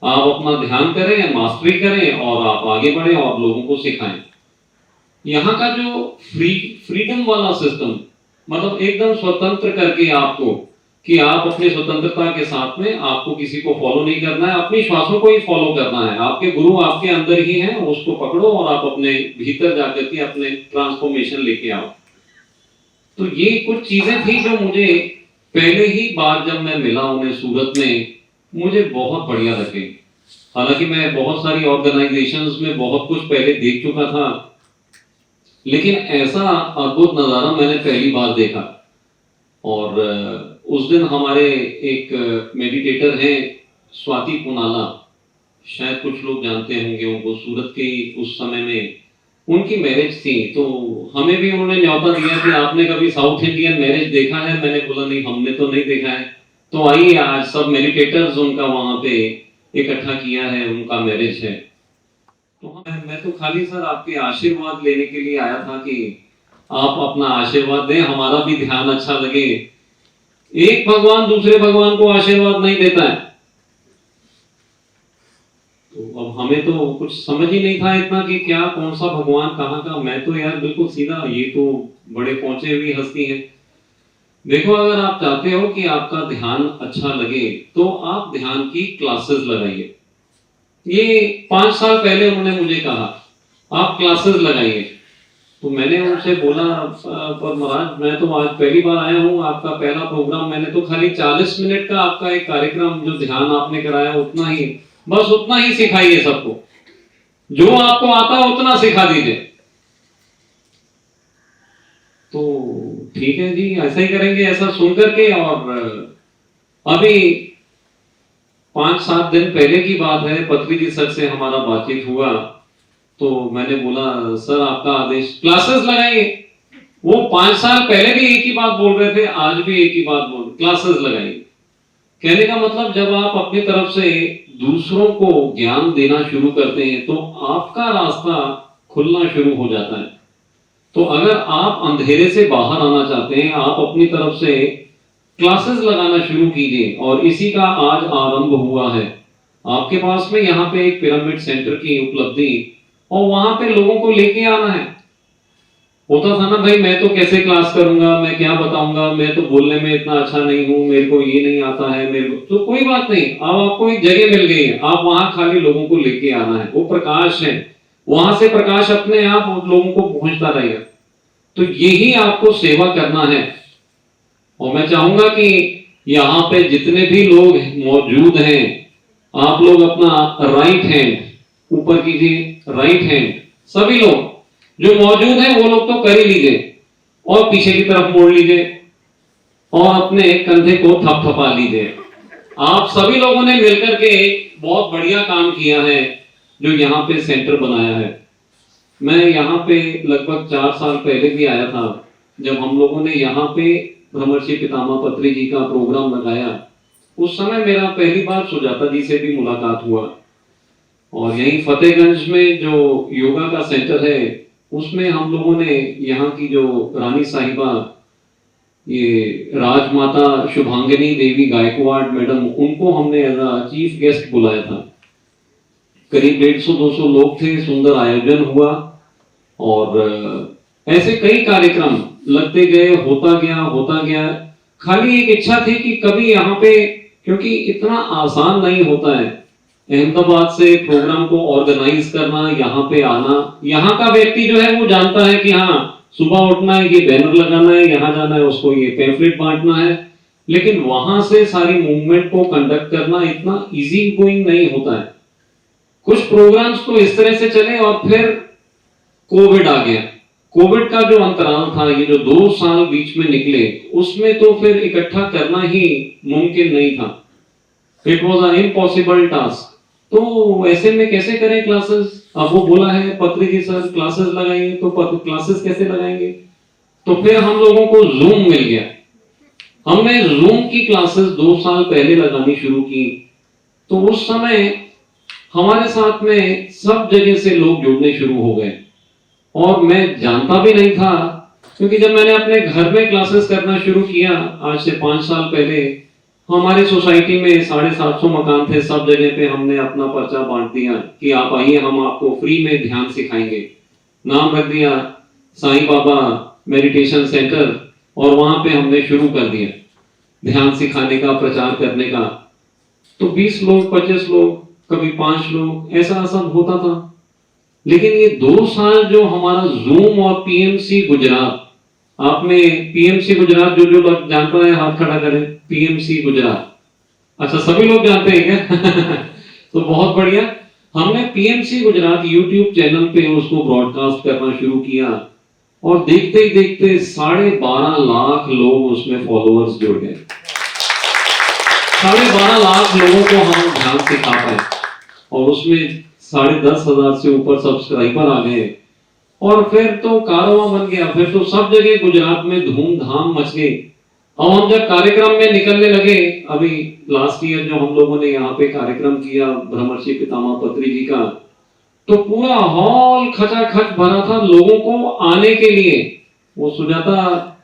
आप अपना ध्यान करें, मास्टरी करें और आप आगे बढ़ें और लोगों को सिखाएं। यहाँ का जो फ्रीडम वाला सिस्टम, मतलब एकदम स्वतंत्र करके आपको कि आप अपनी स्वतंत्रता के साथ में आपको किसी को फॉलो नहीं करना है, अपनी श्वासों को ही फॉलो करना है। आपके गुरु आपके अंदर ही हैं, उसको पकड़ो और आप अपने भीतर जाकर के अपने ट्रांसफॉर्मेशन लेके आओ। तो ये कुछ चीजें थी जो मुझे पहले ही बार जब मैं मिला उन्हें सूरत में, मुझे बहुत बढ़िया लगे। हालांकि मैं बहुत सारी ऑर्गेनाइजेशंस में बहुत कुछ पहले देख चुका था, लेकिन ऐसा अद्भुत नज़ारा मैंने पहली बार देखा। और उस दिन हमारे एक मेडिटेटर हैं स्वाति पुनाला, शायद कुछ लोग जानते होंगे उनको, सूरत के उस समय में उनकी मैरिज थी। तो हमें भी उन्होंने न्योता दिया कि आपने कभी साउथ इंडियन मैरिज देखा है? मैंने बोला नहीं, हमने तो नहीं देखा है। तो आइए आज सब मेडिटेटर्स उनका वहां पे इकट्ठा किया है, उनका मैरिज है। तो मैं तो खाली सर आपके आशीर्वाद लेने के लिए आया था कि आप अपना आशीर्वाद दें, हमारा भी ध्यान अच्छा लगे। एक भगवान दूसरे भगवान को आशीर्वाद नहीं देता है। तो अब हमें तो कुछ समझ ही नहीं था इतना कि क्या कौन सा भगवान कहाँ का। मैं तो यार बिल्कुल सीधा, ये तो बड़े पहुंचे हुई हस्ती है। देखो, अगर आप चाहते हो कि आपका ध्यान अच्छा लगे तो आप ध्यान की क्लासेस लगाइए। ये 5 साल पहले उन्होंने मुझे कहा आप क्लासेस लगाइए। तो मैंने उनसे बोला पर महाराज मैं तो आज पहली बार आया हूँ, आपका पहला प्रोग्राम, मैंने तो खाली 40 मिनट का आपका एक कार्यक्रम जो ध्यान आपने कराया उतना ही, बस उतना ही सिखाइए सबको, जो आपको आता है उतना सिखा दीजिए। तो ठीक है जी, ऐसा ही करेंगे, ऐसा सुन करके। और अभी 5-7 दिन पहले की बात है, पत्री जी सर से हमारा बातचीत हुआ। तो मैंने बोला सर आपका आदेश, क्लासेस लगाइए। वो 5 साल पहले भी एक ही बात बोल रहे थे, आज भी एक ही बात बोल, क्लासेस लगाइए। कहने का मतलब जब आप अपनी तरफ से दूसरों को ज्ञान देना शुरू करते हैं तो आपका रास्ता खुलना शुरू हो जाता है। तो अगर आप अंधेरे से बाहर आना चाहते हैं, आप अपनी तरफ से क्लासेस लगाना शुरू कीजिए। और इसी का आज आरंभ हुआ है। आपके पास में यहाँ पे एक पिरामिड सेंटर की उपलब्धि, और वहां पे लोगों को लेके आना है। होता था ना भाई, मैं तो कैसे क्लास करूंगा, मैं क्या बताऊंगा, मैं तो बोलने में इतना अच्छा नहीं हूं, मेरे को ये नहीं आता है, मेरे को तो कोई बात नहीं। अब आपको एक जगह मिल गई है, आप वहां खाली लोगों को लेके आना है। वो प्रकाश है, वहां से प्रकाश अपने आप लोगों को पहुंचता रहेगा। तो यही आपको सेवा करना है। और मैं चाहूंगा कि यहाँ पे जितने भी लोग मौजूद हैं, आप लोग अपना राइट हैंड ऊपर कीजिए, राइट हैंड, सभी लोग जो मौजूद हैं वो लोग तो कर ही लीजिए, और पीछे की तरफ मोड़ लीजिए और अपने कंधे को थपथपा लीजिए। आप सभी लोगों ने मिलकर के बहुत बढ़िया काम किया है जो यहाँ पे सेंटर बनाया है। मैं यहाँ पे लगभग 4 साल पहले भी आया था, जब हम लोगों ने यहाँ पे ब्रह्मर्षि पितामह पत्री जी का प्रोग्राम लगाया। उस समय मेरा पहली बार सुजाता जी से भी मुलाकात हुआ। और यहीं फतेहगंज में जो योगा का सेंटर है, उसमें हम लोगों ने यहाँ की जो रानी साहिबा, ये राजमाता शुभांगिनी देवी गायकवाड़ मैडम, उनको हमने एज अ चीफ गेस्ट बुलाया था। करीब 150-200 लोग थे, सुंदर आयोजन हुआ। और ऐसे कई कार्यक्रम लगते गए, होता गया। खाली एक इच्छा थी कि कभी यहाँ पे, क्योंकि इतना आसान नहीं होता है अहमदाबाद से प्रोग्राम को ऑर्गेनाइज करना, यहाँ पे आना। यहाँ का व्यक्ति जो है वो जानता है कि हाँ सुबह उठना है, ये बैनर लगाना है, यहाँ जाना है, उसको ये पैम्फलेट बांटना है। लेकिन वहां से सारी मूवमेंट को कंडक्ट करना इतना इजी गोइंग नहीं होता है। कुछ प्रोग्राम्स तो इस तरह से चले और फिर कोविड आ गया। कोविड का जो अंतराल था, ये जो 2 साल बीच में निकले, उसमें तो फिर इकट्ठा करना ही मुमकिन नहीं था। It was an impossible task. तो ऐसे में कैसे करें क्लासेस? अब वो बोला है पत्री जी सर क्लासेस लगाएंगे, तो क्लासेस कैसे लगाएंगे? तो फिर हम लोगों को जूम मिल गया। हमने जूम की क्लासेस 2 साल पहले लगानी शुरू की। तो उस समय हमारे साथ में सब जगह से लोग जुड़ने शुरू हो गए। और मैं जानता भी नहीं था, क्योंकि जब मैंने अपने घर में क्लासेस करना शुरू किया आज से 5 साल पहले, हमारी सोसाइटी में 750 मकान थे, सब जगह पे हमने अपना पर्चा बांट दिया कि आप आइए, हम आपको फ्री में ध्यान सिखाएंगे। नाम रख दिया साईं बाबा मेडिटेशन सेंटर, और वहां पे हमने शुरू कर दिया। ध्यान सिखाने का, प्रचार करने का, तो 20 लोग, 25 लोग, कभी 5 लोग, ऐसा सब होता था। लेकिन ये 2 साल जो हमारा जूम और पीएमसी गुजरात, आपने पीएमसी गुजरात जो जो लोग जानता है हाथ खड़ा करें, पीएमसी गुजरात, अच्छा सभी लोग जानते हैं क्या? तो बहुत बढ़िया। हमने पीएमसी गुजरात यूट्यूब चैनल पे उसको ब्रॉडकास्ट करना शुरू किया और देखते ही देखते 12.5 लाख लोग उसमें फॉलोअर्स जुड़ गए। 12.5 लाख लोगों को हम ध्यान सिखा पाए और उसमें 10,500 से ऊपर सब्सक्राइबर आ गए और फिर तो कारवां बन गया। फिर तो सब जगह गुजरात में धूमधाम मच गई। अब हम जब कार्यक्रम में निकलने लगे, अभी लास्ट ईयर जो हम लोगों ने यहाँ पे कार्यक्रम किया ब्रह्मर्षि पितामह पत्री जी का, तो पूरा हॉल खचाखच भरा था लोगों को आने के लिए। वो सुजाता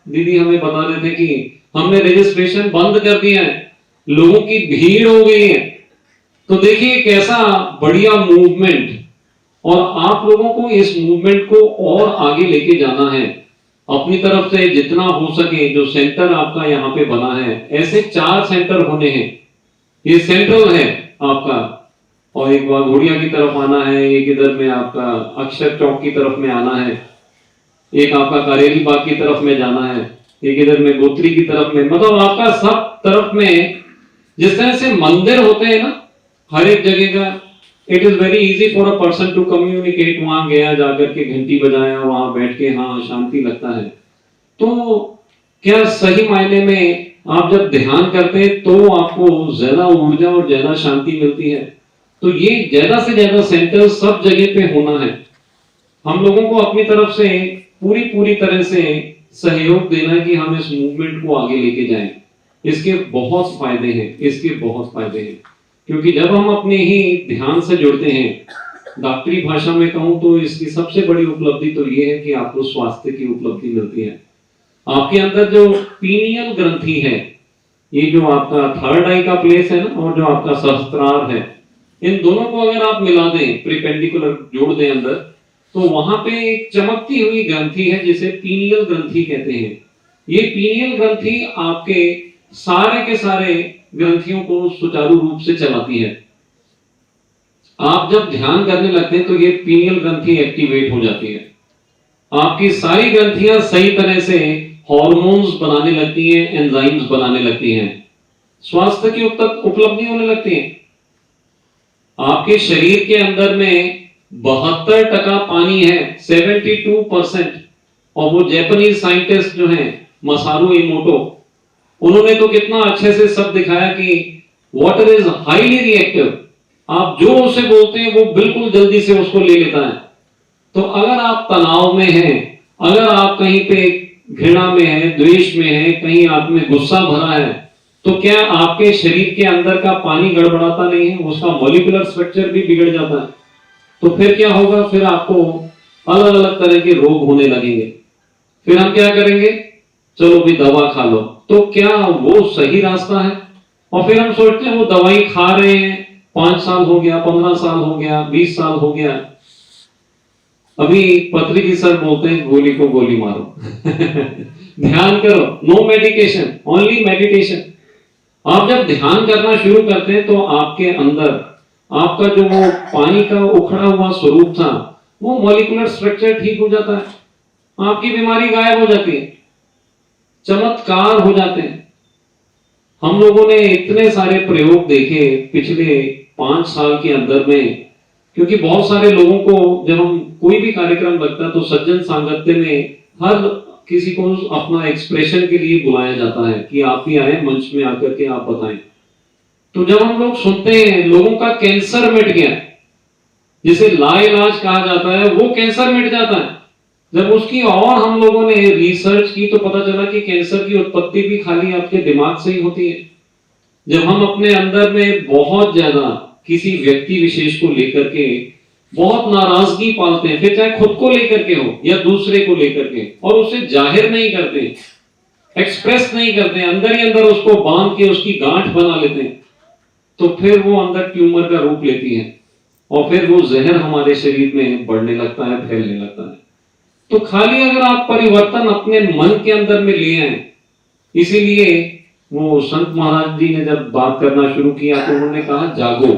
दीदी हमें बता रहे थे कि हमने रजिस्ट्रेशन बंद कर दिया है, लोगों की भीड़ हो गई है। तो देखिए कैसा बढ़िया मूवमेंट, और आप लोगों को इस मूवमेंट को और आगे लेके जाना है। अपनी तरफ से जितना हो सके, जो सेंटर आपका यहाँ पे बना है, ऐसे 4 सेंटर होने हैं। ये सेंट्रल है आपका, और एक वाघोड़िया की तरफ आना है, एक इधर में आपका अक्षर चौक की तरफ में आना है, एक आपका करेली बाग की तरफ में जाना है, एक इधर में गोत्री की तरफ में, मतलब आपका सब तरफ में जिस तरह से मंदिर होते हैं ना हर एक जगह का, it is very easy for a person to communicate. वहां गया, जाकर के घंटी बजाया, वहां बैठ के हाँ शांति लगता है। तो क्या सही मायने में आप जब ध्यान करते हैं तो आपको ज्यादा ऊर्जा और ज्यादा शांति मिलती है। तो ये ज्यादा से ज्यादा सेंटर सब जगह पे होना है। हम लोगों को अपनी तरफ से पूरी तरह से सहयोग देना है कि हम इस मूवमेंट को आगे लेके जाएं। इसके बहुत फायदे हैं, इसके बहुत फायदे हैं, क्योंकि जब हम अपने ही ध्यान से जुड़ते हैं, डॉक्टरी भाषा में कहूं तो इसकी सबसे बड़ी उपलब्धि तो ये है कि आपको स्वास्थ्य की उपलब्धि मिलती है। आपके अंदर जो पीनियल ग्रंथि है, ये जो आपका थर्ड आई का प्लेस है ना, और जो आपका सहस्त्रार है, इन दोनों को अगर आप मिला दें, प्रीपेंडिकुलर जोड़ दें अंदर, तो वहां पे एक चमकती हुई ग्रंथि है जिसे पीनियल ग्रंथि कहते हैं। ये पीनियल ग्रंथि आपके सारे के सारे ग्रंथियों को सुचारू रूप से चलाती है। आप जब ध्यान करने लगते हैं तो ये पीनियल ग्रंथि एक्टिवेट हो जाती है। आपकी सारी ग्रंथियां सही तरह से हार्मोन्स बनाने लगती हैं, एंजाइम्स बनाने लगती हैं, स्वास्थ्य की उपलब्धि होने लगती है। आपके शरीर के अंदर में 72% पानी है, 72%। और वो जापानीज साइंटिस्ट जो हैं मसारू इमोटो, उन्होंने तो कितना अच्छे से सब दिखाया कि वाटर इज हाईली रिएक्टिव। आप जो उसे बोलते हैं वो बिल्कुल जल्दी से उसको ले लेता है। तो अगर आप तनाव में हैं, अगर आप कहीं पे घृणा में हैं, द्वेष में हैं, कहीं आप में गुस्सा भरा है, तो क्या आपके शरीर के अंदर का पानी गड़बड़ाता नहीं है? उसका मॉलिक्यूलर स्ट्रक्चर भी बिगड़ जाता है। तो फिर क्या होगा? फिर आपको अलग अलग तरह के रोग होने लगेंगे। फिर हम क्या करेंगे? चलो भी दवा खा लो। तो क्या वो सही रास्ता है? और फिर हम सोचते हैं वो दवाई खा रहे हैं, 5 साल हो गया, 15 साल हो गया, 20 साल हो गया। अभी पत्री जी सर बोलते हैं गोली को गोली मारो ध्यान करो, नो मेडिकेशन, ओनली मेडिटेशन। आप जब ध्यान करना शुरू करते हैं तो आपके अंदर आपका जो वो पानी का उखड़ा हुआ स्वरूप था, वो मॉलिक्यूलर स्ट्रक्चर ठीक हो जाता है, आपकी बीमारी गायब हो जाती है, चमत्कार हो जाते हैं। हम लोगों ने इतने सारे प्रयोग देखे पिछले 5 साल के अंदर में, क्योंकि बहुत सारे लोगों को जब हम कोई भी कार्यक्रम लगता तो सज्जन सांगत्य में हर किसी को अपना एक्सप्रेशन के लिए बुलाया जाता है कि आप भी आए मंच में आकर के आप बताएं। तो जब हम लोग सुनते हैं लोगों का कैंसर मिट गया, जिसे लाइलाज कहा जाता है, वो कैंसर मिट जाता है। जब उसकी और हम लोगों ने रिसर्च की तो पता चला कि कैंसर की उत्पत्ति भी खाली आपके दिमाग से ही होती है। जब हम अपने अंदर में बहुत ज्यादा किसी व्यक्ति विशेष को लेकर के बहुत नाराजगी पालते हैं, फिर चाहे खुद को लेकर के हो या दूसरे को लेकर के, और उसे जाहिर नहीं करते, एक्सप्रेस नहीं करते, अंदर ही अंदर उसको बांध के उसकी गांठ बना लेते हैं, तो फिर वो अंदर ट्यूमर का रूप लेती है और फिर वो जहर हमारे शरीर में बढ़ने लगता है, फैलने लगता है। तो खाली अगर आप परिवर्तन अपने मन के अंदर में ले आए, इसीलिए वो संत महाराज जी ने जब बात करना शुरू किया तो उन्होंने कहा जागो।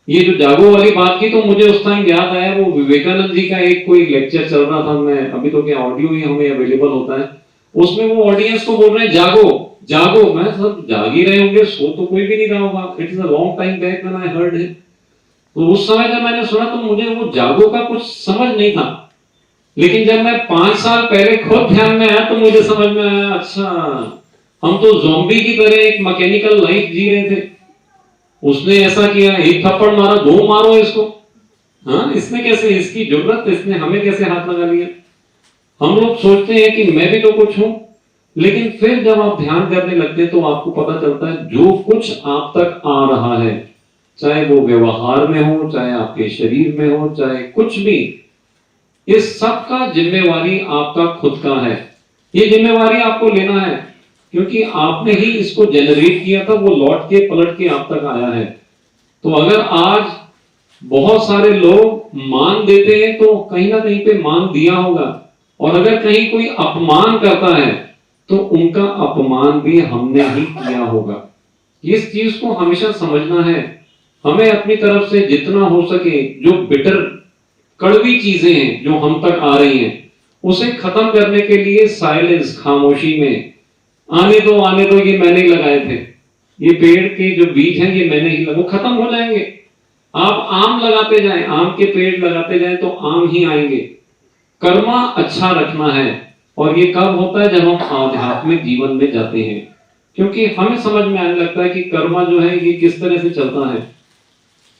ये जो जागो वाली बात की तो मुझे उस टाइम याद आया, वो विवेकानंद जी का एक कोई लेक्चर चल रहा था, मैं अभी तो क्या ऑडियो ही हमें अवेलेबल होता है, उसमें वो ऑडियंस को बोल रहे हैं जागो जागो। मैं सब जाग ही रहे होंगे, सो तो कोई भी नहीं रहा होगा। It is a long time back when I heard him. तो उस समय जब मैंने सुना तो मुझे वो जागो का कुछ समझ नहीं था, लेकिन जब मैं 5 साल पहले खुद ध्यान में आया तो मुझे समझ में आया, अच्छा हम तो ज़ॉम्बी की तरह एक मैकेनिकल लाइफ जी रहे थे। उसने ऐसा किया, एक थप्पड़ मारा, 2 मारो इसको, हाँ इसने कैसे, इसकी जरूरत, इसने हमें कैसे हाथ लगा लिया। हम लोग सोचते हैं कि मैं भी तो कुछ हूं, लेकिन फिर जब आप ध्यान करने लगते हैं तो आपको पता चलता है जो कुछ आप तक आ रहा है, चाहे वो व्यवहार में हो, चाहे आपके शरीर में हो, चाहे कुछ भी, इस सब का जिम्मेवारी आपका खुद का है। ये जिम्मेवारी आपको लेना है, क्योंकि आपने ही इसको जनरेट किया था, वो लौट के पलट के आप तक आया है। तो अगर आज बहुत सारे लोग मान देते हैं तो कहीं ना कहीं पे मान दिया होगा, और अगर कहीं कोई अपमान करता है तो उनका अपमान भी हमने ही किया होगा। इस चीज को हमेशा समझना है। हमें अपनी तरफ से जितना हो सके, जो बिटर कड़वी चीजें हैं जो हम तक आ रही हैं, उसे खत्म करने के लिए साइलेंस, खामोशी में आने दो, ये मैंने ही लगाए थे, ये पेड़ के जो बीज हैं ये मैंने ही, वो खत्म हो जाएंगे। आप आम लगाते जाएं, आम के पेड़ लगाते जाएं तो आम ही आएंगे। कर्मा अच्छा रखना है, और ये कब होता है, जब हम आध्यात्मिक जीवन में जाते हैं, क्योंकि हमें समझ में आने लगता है कि कर्मा जो है ये किस तरह से चलता है।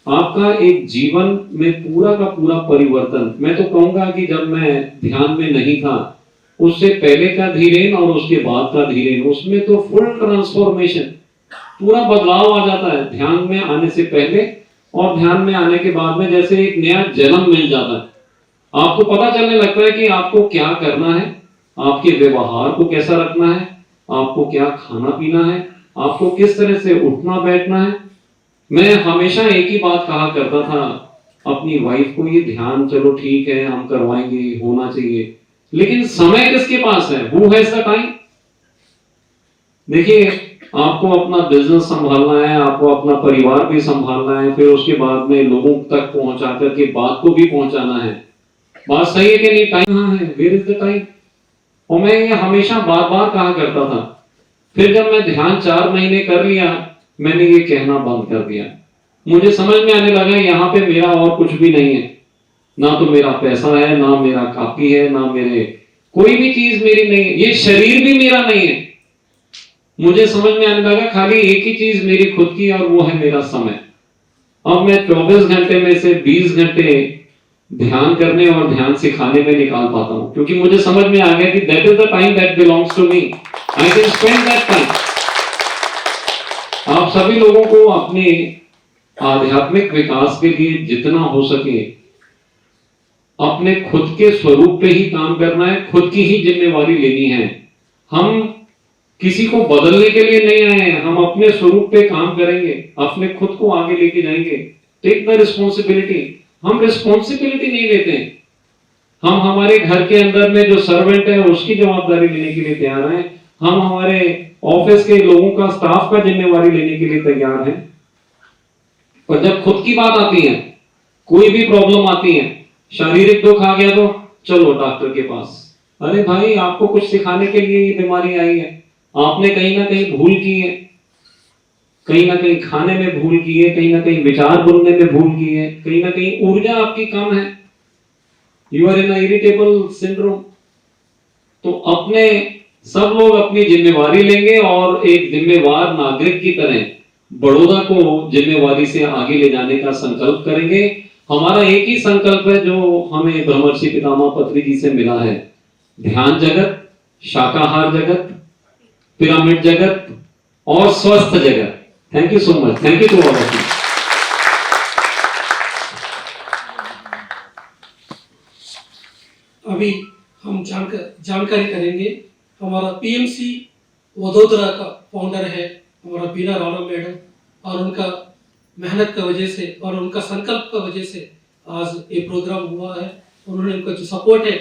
आपका एक जीवन में पूरा का पूरा परिवर्तन, मैं तो कहूंगा कि जब मैं ध्यान में नहीं था, उससे पहले का धीरेन और उसके बाद का धीरेन, उसमें तो फुल ट्रांसफॉर्मेशन, पूरा बदलाव आ जाता है ध्यान में आने से पहले और ध्यान में आने के बाद में, जैसे एक नया जन्म मिल जाता है। आपको पता चलने लगता है कि आपको क्या करना है, आपके व्यवहार को कैसा रखना है, आपको क्या खाना पीना है, आपको किस तरह से उठना बैठना है। मैं हमेशा एक ही बात कहा करता था अपनी वाइफ को, ये ध्यान चलो ठीक है हम करवाएंगे, होना चाहिए, लेकिन समय किसके पास है, हु हैज द टाइम। देखिए, आपको अपना बिजनेस संभालना है, आपको अपना परिवार भी संभालना है, फिर उसके बाद में लोगों तक पहुंचा करके बात को भी पहुंचाना है। बात सही है कि नहीं, टाइम कहाँ है, वेयर इज द टाइम। और मैं ये हमेशा बार बार कहा करता था। फिर जब मैं ध्यान 4 महीने कर लिया, मैंने ये कहना बंद कर दिया। मुझे समझ में आने लगा यहाँ पे मेरा और कुछ भी नहीं है, ना तो मेरा पैसा है, ना मेरा कापी है, ना मेरे कोई भी चीज मेरी नहीं है, ये शरीर भी मेरा नहीं है। मुझे समझ में आने लगा खाली एक ही चीज मेरी खुद की, और वो है मेरा समय। अब मैं 24 घंटे में से 20 घंटे ध्यान करने और ध्यान सिखाने में निकाल पाता हूं, क्योंकि मुझे समझ में आ गया कि that is the time that belongs to me, I can spend that time. आप सभी लोगों को अपने आध्यात्मिक विकास के लिए जितना हो सके अपने खुद के स्वरूप पे ही काम करना है, खुद की ही जिम्मेवारी लेनी है। हम किसी को बदलने के लिए नहीं आए हैं, हम अपने स्वरूप पे काम करेंगे, अपने खुद को आगे लेके जाएंगे। Take the responsibility. हम रिस्पॉन्सिबिलिटी नहीं लेते हैं, हम हमारे घर के अंदर में जो सर्वेंट है उसकी जवाबदारी लेने के लिए तैयार हैं, हम हमारे ऑफिस के लोगों का, स्टाफ का जिम्मेवारी लेने के लिए तैयार हैं। और जब खुद की बात आती है, कोई भी प्रॉब्लम आती है, शारीरिक दुख आ गया तो चलो डॉक्टर के पास। अरे भाई, आपको कुछ सिखाने के लिए ये बीमारी आई है, आपने कहीं ना कहीं भूल की है, कहीं ना कहीं खाने में भूल की है, कहीं ना कहीं विचार बोलने में भूल की है, कहीं ना कहीं ऊर्जा आपकी कम है, you are in irritable syndrome. तो अपने सब लोग अपनी जिम्मेवारी लेंगे और एक जिम्मेवार नागरिक की तरह बड़ौदा को जिम्मेवारी से आगे ले जाने का संकल्प करेंगे। हमारा एक ही संकल्प है जो हमें ब्रह्मर्षि पितामह पत्री जी से मिला है, ध्यान जगत, शाकाहार जगत, पिरामिड जगत और स्वस्थ जगत। Thank you so much, thank you to all of you. अभी हम जानकारी करेंगे। हमारा पीएमसी वडोदरा का फाउंडर है हमारा बीना राणा मैडम, और उनका मेहनत की वजह से और उनका संकल्प की वजह से आज ये प्रोग्राम हुआ है। उन्होंने उनका जो सपोर्ट है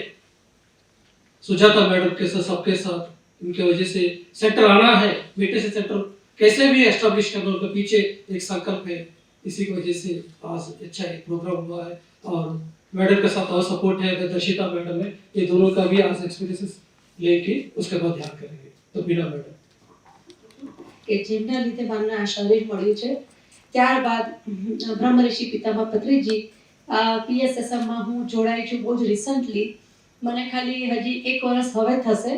सुजाता मैडम के साथ, सबके साथ, उनके वजह से सेंटर आना है, बेटे से सेंटर कैसे भी एस्टेब्लिश करना, उनके पीछे एक संकल्प है। इसी की वजह से आज अच्छा एक प्रोग्राम हुआ है और मैडम के साथ और सपोर्ट है, दर्शिता मैडम है, ये दोनों का भी आज एक्सपीरियंसेस लेके उसके बाद ध्यान करेंगे। तो बिना मैडम કે જેમના લીધે મને આ શરીર મળ્યું છે, ત્યારબાદ બ્રહ્મર્ષિ પિતામહ પત્રીજી PSSMમાં હું જોડાઈ છું બહુ જ રિસન્ટલી, મને ખાલી હજી 1 વર્ષ હવે થશે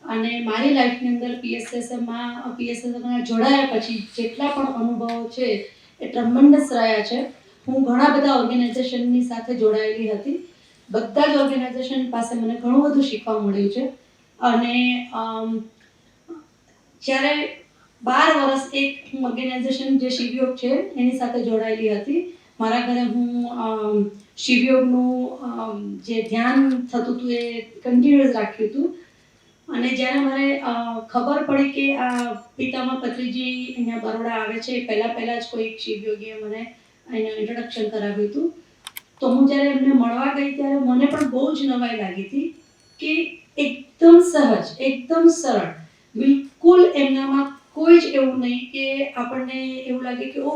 અને મારી લાઈફની અંદર PSSMમાં જોડાયા પછી જેટલા પણ અનુભવો છે એ ટ્રમેન્ડસ રહ્યા છે. હું ઘણા બધા ઓર્ગેનાઇઝેશનની સાથે જોડાયેલી હતી, બધા જ ઓર્ગેનાઇઝેશન પાસે મને ઘણું બધું શીખવા મળ્યું છે અને જ્યારે 12 વર્ષ એક હું ઓર્ગેનાઇઝેશન જે શિવયોગ છે એની સાથે જોડાયેલી હતી. મારા ઘરે હું શિવયોગનું જે ધ્યાન થતું હતું એ કન્ટિન્યુઅસ રાખ્યું હતું અને જ્યારે મારે ખબર પડી કે આ પિતામહ પત્રીજી અહીંયા બરોડા આવે છે, પહેલાં જ કોઈ શિવયોગીએ મને એનું ઇન્ટ્રોડક્શન કરાવ્યું હતું. તો હું જ્યારે એમને મળવા ગઈ ત્યારે મને પણ બહુ જ નવાઈ લાગી હતી કે એકદમ સહજ, એકદમ સરળ, બિલકુલ એમનામાં કોઈ જ એવું નહીં કે આપણને એવું લાગે કે ઓ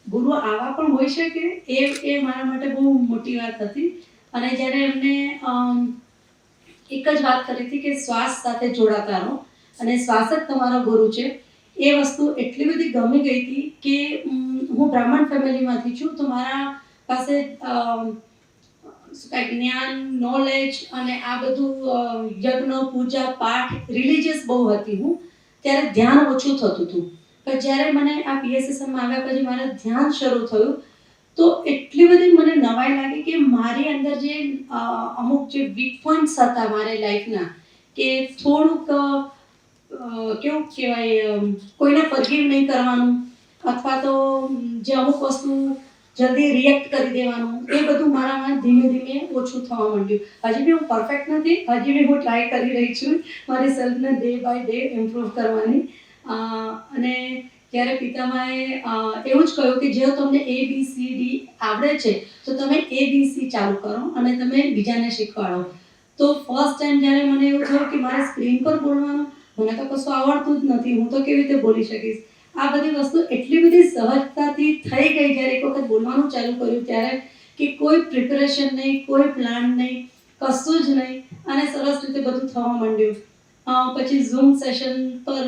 ગુરુ આવા પણ હોઈ શકે. એ મારા માટે બહુ મોટી વાત હતી. અને જ્યારે એમને એક જ વાત કરી હતી કે શ્વાસ સાથે જોડાતા રહો અને શ્વાસ જ તમારો ગુરુ છે, એ વસ્તુ એટલી બધી ગમી ગઈ હતી કે હું બ્રાહ્મણ ફેમિલીમાંથી છું, તો મારા પાસે જ્ઞાન, નોલેજ અને આ બધું યજ્ઞ, પૂજા, પાઠ, રિલિજિયસ બહુ હતી હું, ત્યારે ધ્યાન ઓછું થતું હતું. પણ જ્યારે મને આ PSSMમાં આવ્યા પછી મારે ધ્યાન શરૂ થયું તો એટલી બધી મને નવાઈ લાગી કે મારી અંદર જે અમુક જે વીક પોઈન્ટ્સ હતા મારી લાઈફના, કે થોડુંક કેવું કહેવાય, કોઈને ફોરગીવ નહીં કરવાનું અથવા તો જે અમુક વસ્તુ જલ્દી રિએક્ટ કરી દેવાનું, એ બધું મારામાં ધીમે ધીમે ઓછું થવા માંડ્યું. હજી બી હું પરફેક્ટ નથી, હજી બી હું ટ્રાય કરી રહી છું મારી સેલ્ફને ડે બાય ડે ઇમ્પ્રૂવ કરવાની. અને ત્યારે પિતામહે એવું જ કહ્યું કે જો તમને ABCD આવડે છે તો તમે ABC ચાલુ કરો અને તમે બીજાને શીખવાડો. તો ફર્સ્ટ ટાઈમ જ્યારે મને એવું થયું કે મારે સ્ક્રીન પર બોલવાનું, મને તો કશું આવડતું જ નથી, હું તો કેવી રીતે બોલી શકીશ. આ બધી વસ્તુ એટલી બધી સહજતાથી થઈ ગઈ જ્યારે એક વખત બોલવાનું ચાલુ કર્યું ત્યારે, કે કોઈ પ્રિપેરેશન નહીં, કોઈ પ્લાન નહીં, કશું જ નહીં, અને સરસ રીતે બધું થવા માંડ્યું. પછી ઝૂમ સેશન પર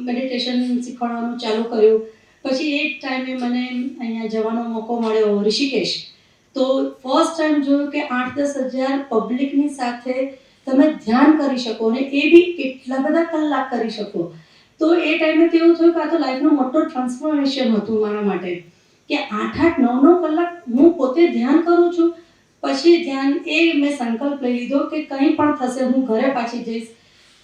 મેડિટેશન શીખવાડવાનું ચાલુ કર્યું. પછી એ જ ટાઈમે મને અહીંયા જવાનો મોકો મળ્યો ઋષિકેશ. તો ફર્સ્ટ ટાઈમ જોયું કે 8-10 હજાર પબ્લિકની સાથે તમે ધ્યાન કરી શકો અને એ બી કેટલા બધા કલાક કરી શકો. તો એ ટાઈમે તો એવું થયું કે આ તો લાઈફનો મોટો ટ્રાન્સફોર્મેશન હતું મારા માટે, કે 8-9 કલાક હું પોતે ધ્યાન કરું છું. પછી ધ્યાન એ મેં સંકલ્પ લઈ લીધો કે કંઈ પણ થશે હું ઘરે પાછી જઈશ.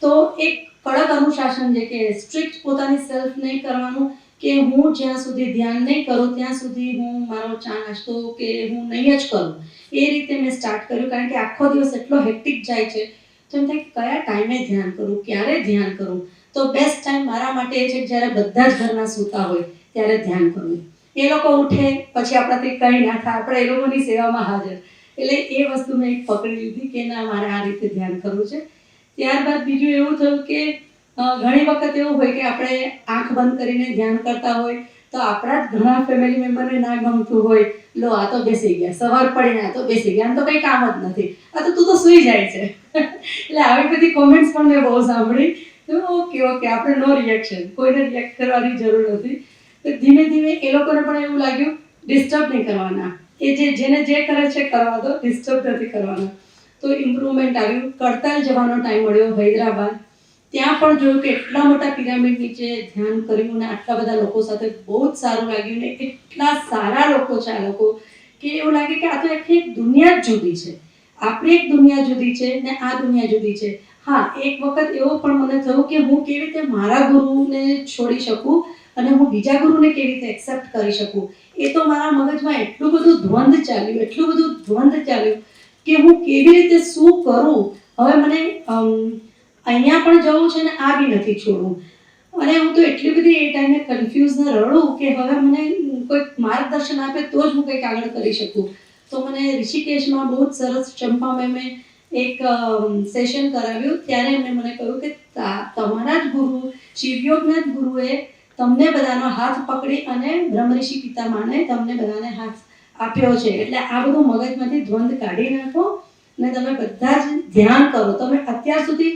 તો એક કડક અનુશાસન છે કે સ્ટ્રિક્ટ પોતાની સેલ્ફ નહીં કરવાનું, કે હું જ્યાં સુધી ધ્યાન નહીં કરું ત્યાં સુધી હું મારો ચા નાસ્તો કે હું નહીં જ કરું. એ રીતે મેં સ્ટાર્ટ કર્યું, કારણ કે આખો દિવસ એટલો હેક્ટિક જાય છે. તો એમ થાય કયા ટાઈમે ધ્યાન કરું, ક્યારે ધ્યાન કરું. તો બેસ્ટ ટાઈમ મારા માટે એ છે કે જ્યારે બધા જ ઘરના સૂતા હોય ત્યારે ધ્યાન કરવું. એ લોકો ઉઠે પછી આપણાથી કંઈ ના થાય, આપણે એ લોકોની સેવામાં હાજર. એટલે એ વસ્તુ મેં એક પકડી લીધી કે ના, મારે આ રીતે ધ્યાન કરવું છે. ત્યારબાદ બીજું એવું થયું કે ઘણી વખત એવું હોય કે આપણે આંખ બંધ કરીને ધ્યાન કરતા હોય તો આપણા જ ઘણા ફેમિલી મેમ્બરને ના ગમતું હોય, લો આ તો બેસી ગયા, સવાર પડીને આ તો બેસી ગયા, આમ તો કંઈ કામ જ નથી, આ તો તું તો સૂઈ જાય છે. એટલે આવી બધી કોમેન્ટ્સ પણ મેં બહુ સાંભળી. ઓકે આપણે નો રિએક્શન, કોઈને રિએક્ટ કરવાની જરૂર નથી. તો ધીમે ધીમે એ લોકોને પણ એવું લાગ્યું ડિસ્ટર્બ નહીં કરવાના, એ જેને જે કરે છે કરવા દો, ડિસ્ટર્બ નથી કરવાના. તો ઇમ્પ્રુવમેન્ટ આવ્યું. કડતાલ જવાનો ટાઈમ મળ્યો હૈદરાબાદ. ત્યાં પણ જોયું કે એટલા મોટા પિરામિડ નીચે ધ્યાન કર્યું ને આટલા બધા લોકો સાથે બહુ જ સારું લાગ્યું ને એટલા સારા લોકો છે આ લોકો, કે એવું લાગે કે આ તો આખી એક દુનિયા જ જુદી છે. આપણી એક દુનિયા જુદી છે ને આ દુનિયા જુદી છે. હા, એક વખત એવો પણ મને થયું કે હું કેવી રીતે મારા ગુરુને છોડી શકું અને હું બીજા ગુરુને કેવી રીતે એક્સેપ્ટ કરી શકું. એ તો મારા મગજમાં એટલું બધું દ્વંદ્વ ચાલ્યું કે હું કેવી રીતે શું કરું. હવે મને અહીંયા પણ જવું છે ને આ બી નથી છોડવું. અને હું તો એટલી બધી એ ટાઈમે કન્ફ્યુઝ ને રડું કે હવે મને કોઈક માર્ગદર્શન આપે તો જ હું કંઈક આગળ કરી શકું. તો મને ઋષિકેશમાં બહુ જ સરસ ચંપા મેમે એક સેશન કરાવ્યું ત્યારે એમણે મને કહ્યું કે તમારા જ ગુરુ શિવયોગના જ ગુરુએ તમને બધાનો હાથ પકડી અને બ્રહ્મર્ષિ પિતામહને તમને બધાને હાથ આપ્યો છે, એટલે આ બધું મગજમાંથી દ્વંદ કાઢી નાખો અને તમે બધા જ ધ્યાન કરો. તમે અત્યાર સુધી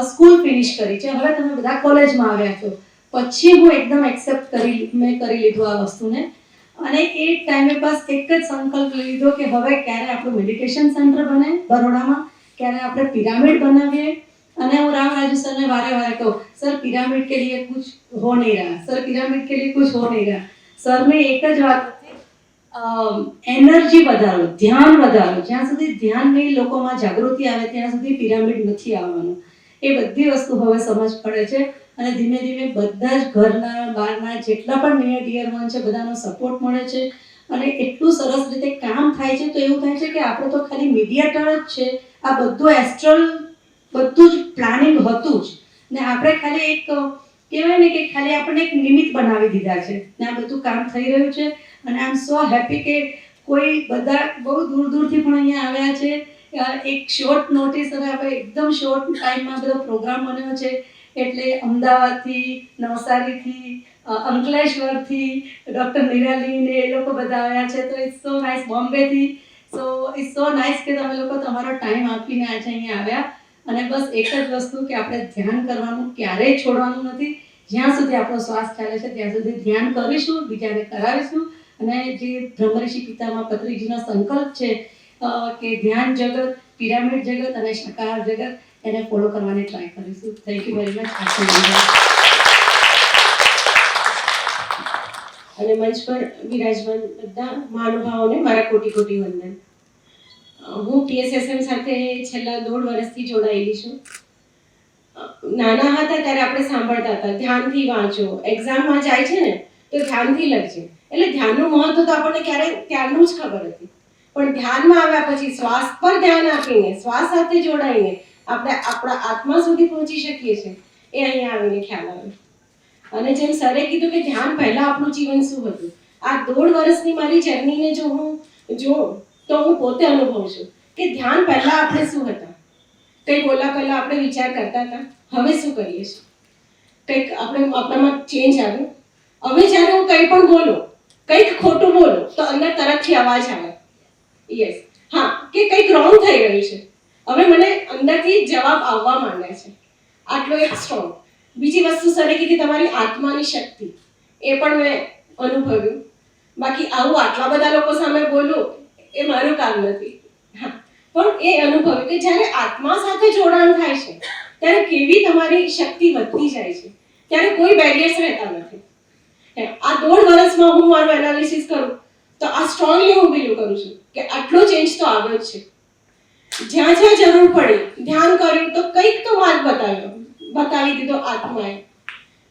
સ્કૂલ ફિનિશ કરી છે, હવે તમે બધા કોલેજમાં આવ્યા છો. પછી હું એકદમ એક્સેપ્ટ કરી લીધું આ વસ્તુને અને એ ટાઈમે બસ એક જ સંકલ્પ લીધો કે હવે ક્યારે આપણું મેડિટેશન સેન્ટર બને બરોડામાં, ક્યારે આપણે પિરામિડ બનાવીએ. અને હું રામ રાજू सर ने वारे वारे કહું, सर पिरामिड के लिए कुछ हो नहीं रहा, सर पिरामिड के लिए कुछ हो नहीं रहा. सर ने एक જ વાત એનર્જી વધારો, ધ્યાન વધારો. જ્યાં સુધી ધ્યાનની લોકોમાં જાગૃતિ આવે ત્યાં સુધી પિરામિડ નથી આવવાનું. એ બધી વસ્તુ હવે સમજ પડે છે અને ધીમે ધીમે બધા જ ઘરના બહારના જેટલા પણ નિયર ડિયર વન છે બધાનો સપોર્ટ મળે છે અને એટલું સરસ રીતે કામ થાય છે. તો એવું થાય છે કે આપણે તો ખાલી મીડિયેટર જ છે, આ બધું એસ્ટ્રલ બધું જ પ્લાનિંગ હતું જ ને આપણે ખાલી એક કહેવાય ને કે ખાલી આપણને એક નિમિત્ત બનાવી દીધા છે ને આ બધું કામ થઈ રહ્યું છે. અને આઈ એમ સો હેપી કે કોઈ બધા બહુ દૂર દૂરથી પણ અહીંયા આવ્યા છે. એક શોર્ટ નોટિસ અને આપણે એકદમ શોર્ટ ટાઈમમાં બધો પ્રોગ્રામ બન્યો છે. એટલે અમદાવાદથી, નવસારીથી, અંકલેશ્વરથી ડૉક્ટર નિરાલી ને એ લોકો બધા આવ્યા છે. તો ઇટ્સ સો નાઇસ. બોમ્બેથી. સો ઇટ્સ સો નાઇસ કે તમે લોકો તમારો ટાઈમ આપીને આજે અહીંયા આવ્યા. અને બસ એક જ વસ્તુ કે આપણે ધ્યાન કરવાનું ક્યારેય છોડવાનું નથી. જ્યાં સુધી આપણો શ્વાસ ચાલે છે ત્યાં સુધી ધ્યાન કરીશું, બીજાને કરાવીશું. અને જે બ્રહ્મર્ષિ પિતામહ પત્રીજીનો સંકલ્પ છે કે ધ્યાન જગત, પિરામિડ જગત અને શાકાહાર જગત, એને ફોલો કરવાની ટ્રાય કરીશું. Thank you very much. અને મંચ પર વિરાજમાન બધા મહાનુભાવોને મારા કોટી કોટી વંદન. હું PSSM સાથે છેલ્લા 1.5 વર્ષથી જોડાયેલી છું. નાના હતા ત્યારે આપણે સાંભળતા હતા ધ્યાનથી વાંચો, એક્ઝામમાં જાય છે ને તો ધ્યાનથી લખજે. એટલે ધ્યાનનું મહત્વ તો આપણને ક્યારે ત્યારનું જ ખબર હતી. પણ ધ્યાનમાં આવ્યા પછી શ્વાસ પર ધ્યાન આપીને, શ્વાસ સાથે જોડાઈને આપણે આપણા આત્મા સુધી પહોંચી શકીએ છીએ એ અહીંયા આવીને ખ્યાલ આવ્યો. અને જેમ સરે કીધું કે ધ્યાન પહેલા આપણું જીવન શું હતું, આ 1.5 વર્ષની મારી જર્નીને જો હું જોઉં તો હું પોતે અનુભવું છું કે ધ્યાન પહેલા આપણે શું હતા. કંઈક બોલવા પહેલા આપણે વિચાર કરતા હતા, હવે શું કરીએ છીએ. કંઈક આપણામાં ચેન્જ આવ્યો. હવે જ્યારે હું કંઈ પણ બોલું, કંઈક ખોટું બોલું તો અંદર તરતથી અવાજ આવે, યસ, હા, કે કંઈક રોંગ થઈ રહ્યું છે. હવે મને અંદરથી જવાબ આવવા માંડે છે. આટલો એક સ્ટ્રોંગ. બીજી વસ્તુ સરે કીધી તમારી આત્માની શક્તિ, એ પણ મેં અનુભવ્યું. બાકી આવું આટલા બધા લોકો સામે બોલું એ મારું કામ નથી. હા, પણ એ અનુભવ્યું કે જ્યારે આત્મા સાથે જોડાણ થાય છે ત્યારે કેવી તમારી શક્તિ વધતી જાય છે. ત્યારે કોઈ બેરિયર્સ રહેતા નથી. આ 1.5 વર્ષમાં હું મારું એનાલિસિસ કરું તો આ સ્ટ્રોંગલી હું બિલીવ કરું છું કે આટલો ચેન્જ તો આવ્યો જ છે. જ્યાં જ્યાં જરૂર પડી ધ્યાન કર્યું તો કંઈક તો માર્ગ બતાવી દીધો આત્માએ.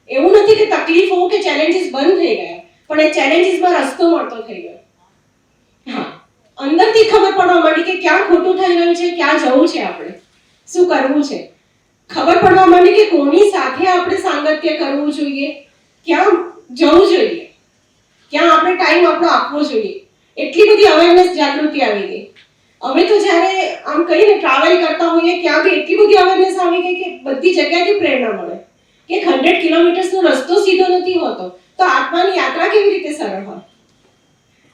એવું નથી કે તકલીફો કે ચેલેન્જીસ બંધ થઈ ગયા, પણ એ ચેલેન્જીસમાં રસ્તો મળતો થઈ ગયો. હા, અંદરથી ખબર પડવા માંડી કે ક્યાં ખોટું થઈ રહ્યું છે, ક્યાં જવું છે, આપણે શું કરવું છે. ખબર પડવા માંડી કે કોની સાથે આપણે સાંગત્ય કરવું જોઈએ, ક્યાં જવું જોઈએ, ક્યાં આપણે ટાઈમ આપણો આપવો જોઈએ. એટલી બધી અવેરનેસ, જાગૃતિ આવી ગઈ. અમે તો જ્યારે આમ કહીને ટ્રાવેલ કરતા હોઈએ ત્યાં બી એટલી બધી અવેરનેસ આવી ગઈ કે બધી જગ્યાએથી પ્રેરણા મળે કે 100 કિલોમીટર્સનો રસ્તો સીધો નથી હોતો, તો આત્માની યાત્રા કેવી રીતે સરળ હોય.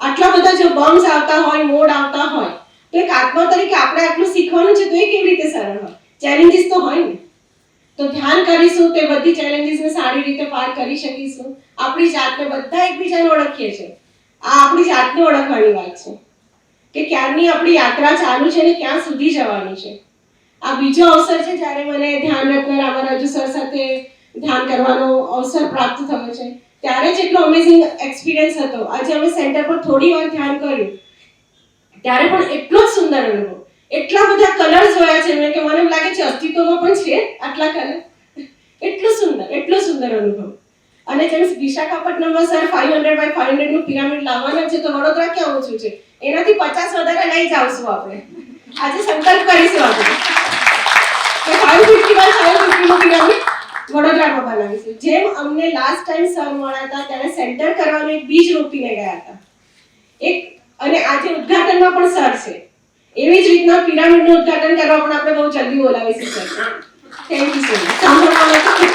આટલા બધા જો બમ્સ આવતા હોય, મોડ આવતા હોય, તો એક આત્મા તરીકે આપણે આટલું શીખવાનું છે તો એ કેવી રીતે સરળ હોય. ચેલેન્જીસ તો હોય ને. તો ધ્યાન કરીશું તે બધી ચેલેન્જીસને સારી રીતે પાર કરી શકીશું. આપણી જાતને બધા એકબીજાને ઓળખીએ છીએ. આ આપણી જાતને ઓળખવાની વાત છે કે ક્યારની આપણી યાત્રા ચાલુ છે ને ક્યાં સુધી જવાનું છે. આ બીજો અવસર છે જ્યારે મને ધ્યાન રત્ન રામારાજુ સર સાથે ધ્યાન કરવાનો અવસર પ્રાપ્ત થયો છે. ત્યારે જ એટલો અમેઝિંગ એક્સપિરિયન્સ હતો. આજે અમે સેન્ટર પર થોડી વાર ધ્યાન કર્યું ત્યારે પણ એટલો જ સુંદર અનુભવ. એટલા બધા કલર્સ જોયા છે મેં કે મને એમ લાગે છે અસ્તિત્વમાં પણ છે આટલા કલર. એટલો સુંદર અનુભવ. અને જેમ વિશાખાપટ્ટનમમાં સર 500x500 નું પિરામિડ લાવવાના છે, તો વડોદરા ક્યાં ઓછું છે, એનાથી 50 વધારે લઈ જાવશું આપણે. આજે સંકલ્પ કરીશું આપણે કે 550x550 નું પિરામિડ વડોદરામાં બનાવીશું. જેમ અમને લાસ્ટ ટાઈમ સર મળ્યા હતા ત્યારે સેન્ટર કરવાનું એક બીજ રોપીને ગયા હતા. અને આજે ઉદ્ઘાટનમાં પણ સર છે. એવી જ રીતના પિરામિડનું ઉદ્ઘાટન કરવા પણ આપણે બહુ જલ્દી બોલાવીશું sir. Thank you so much. સાંભળવા માટે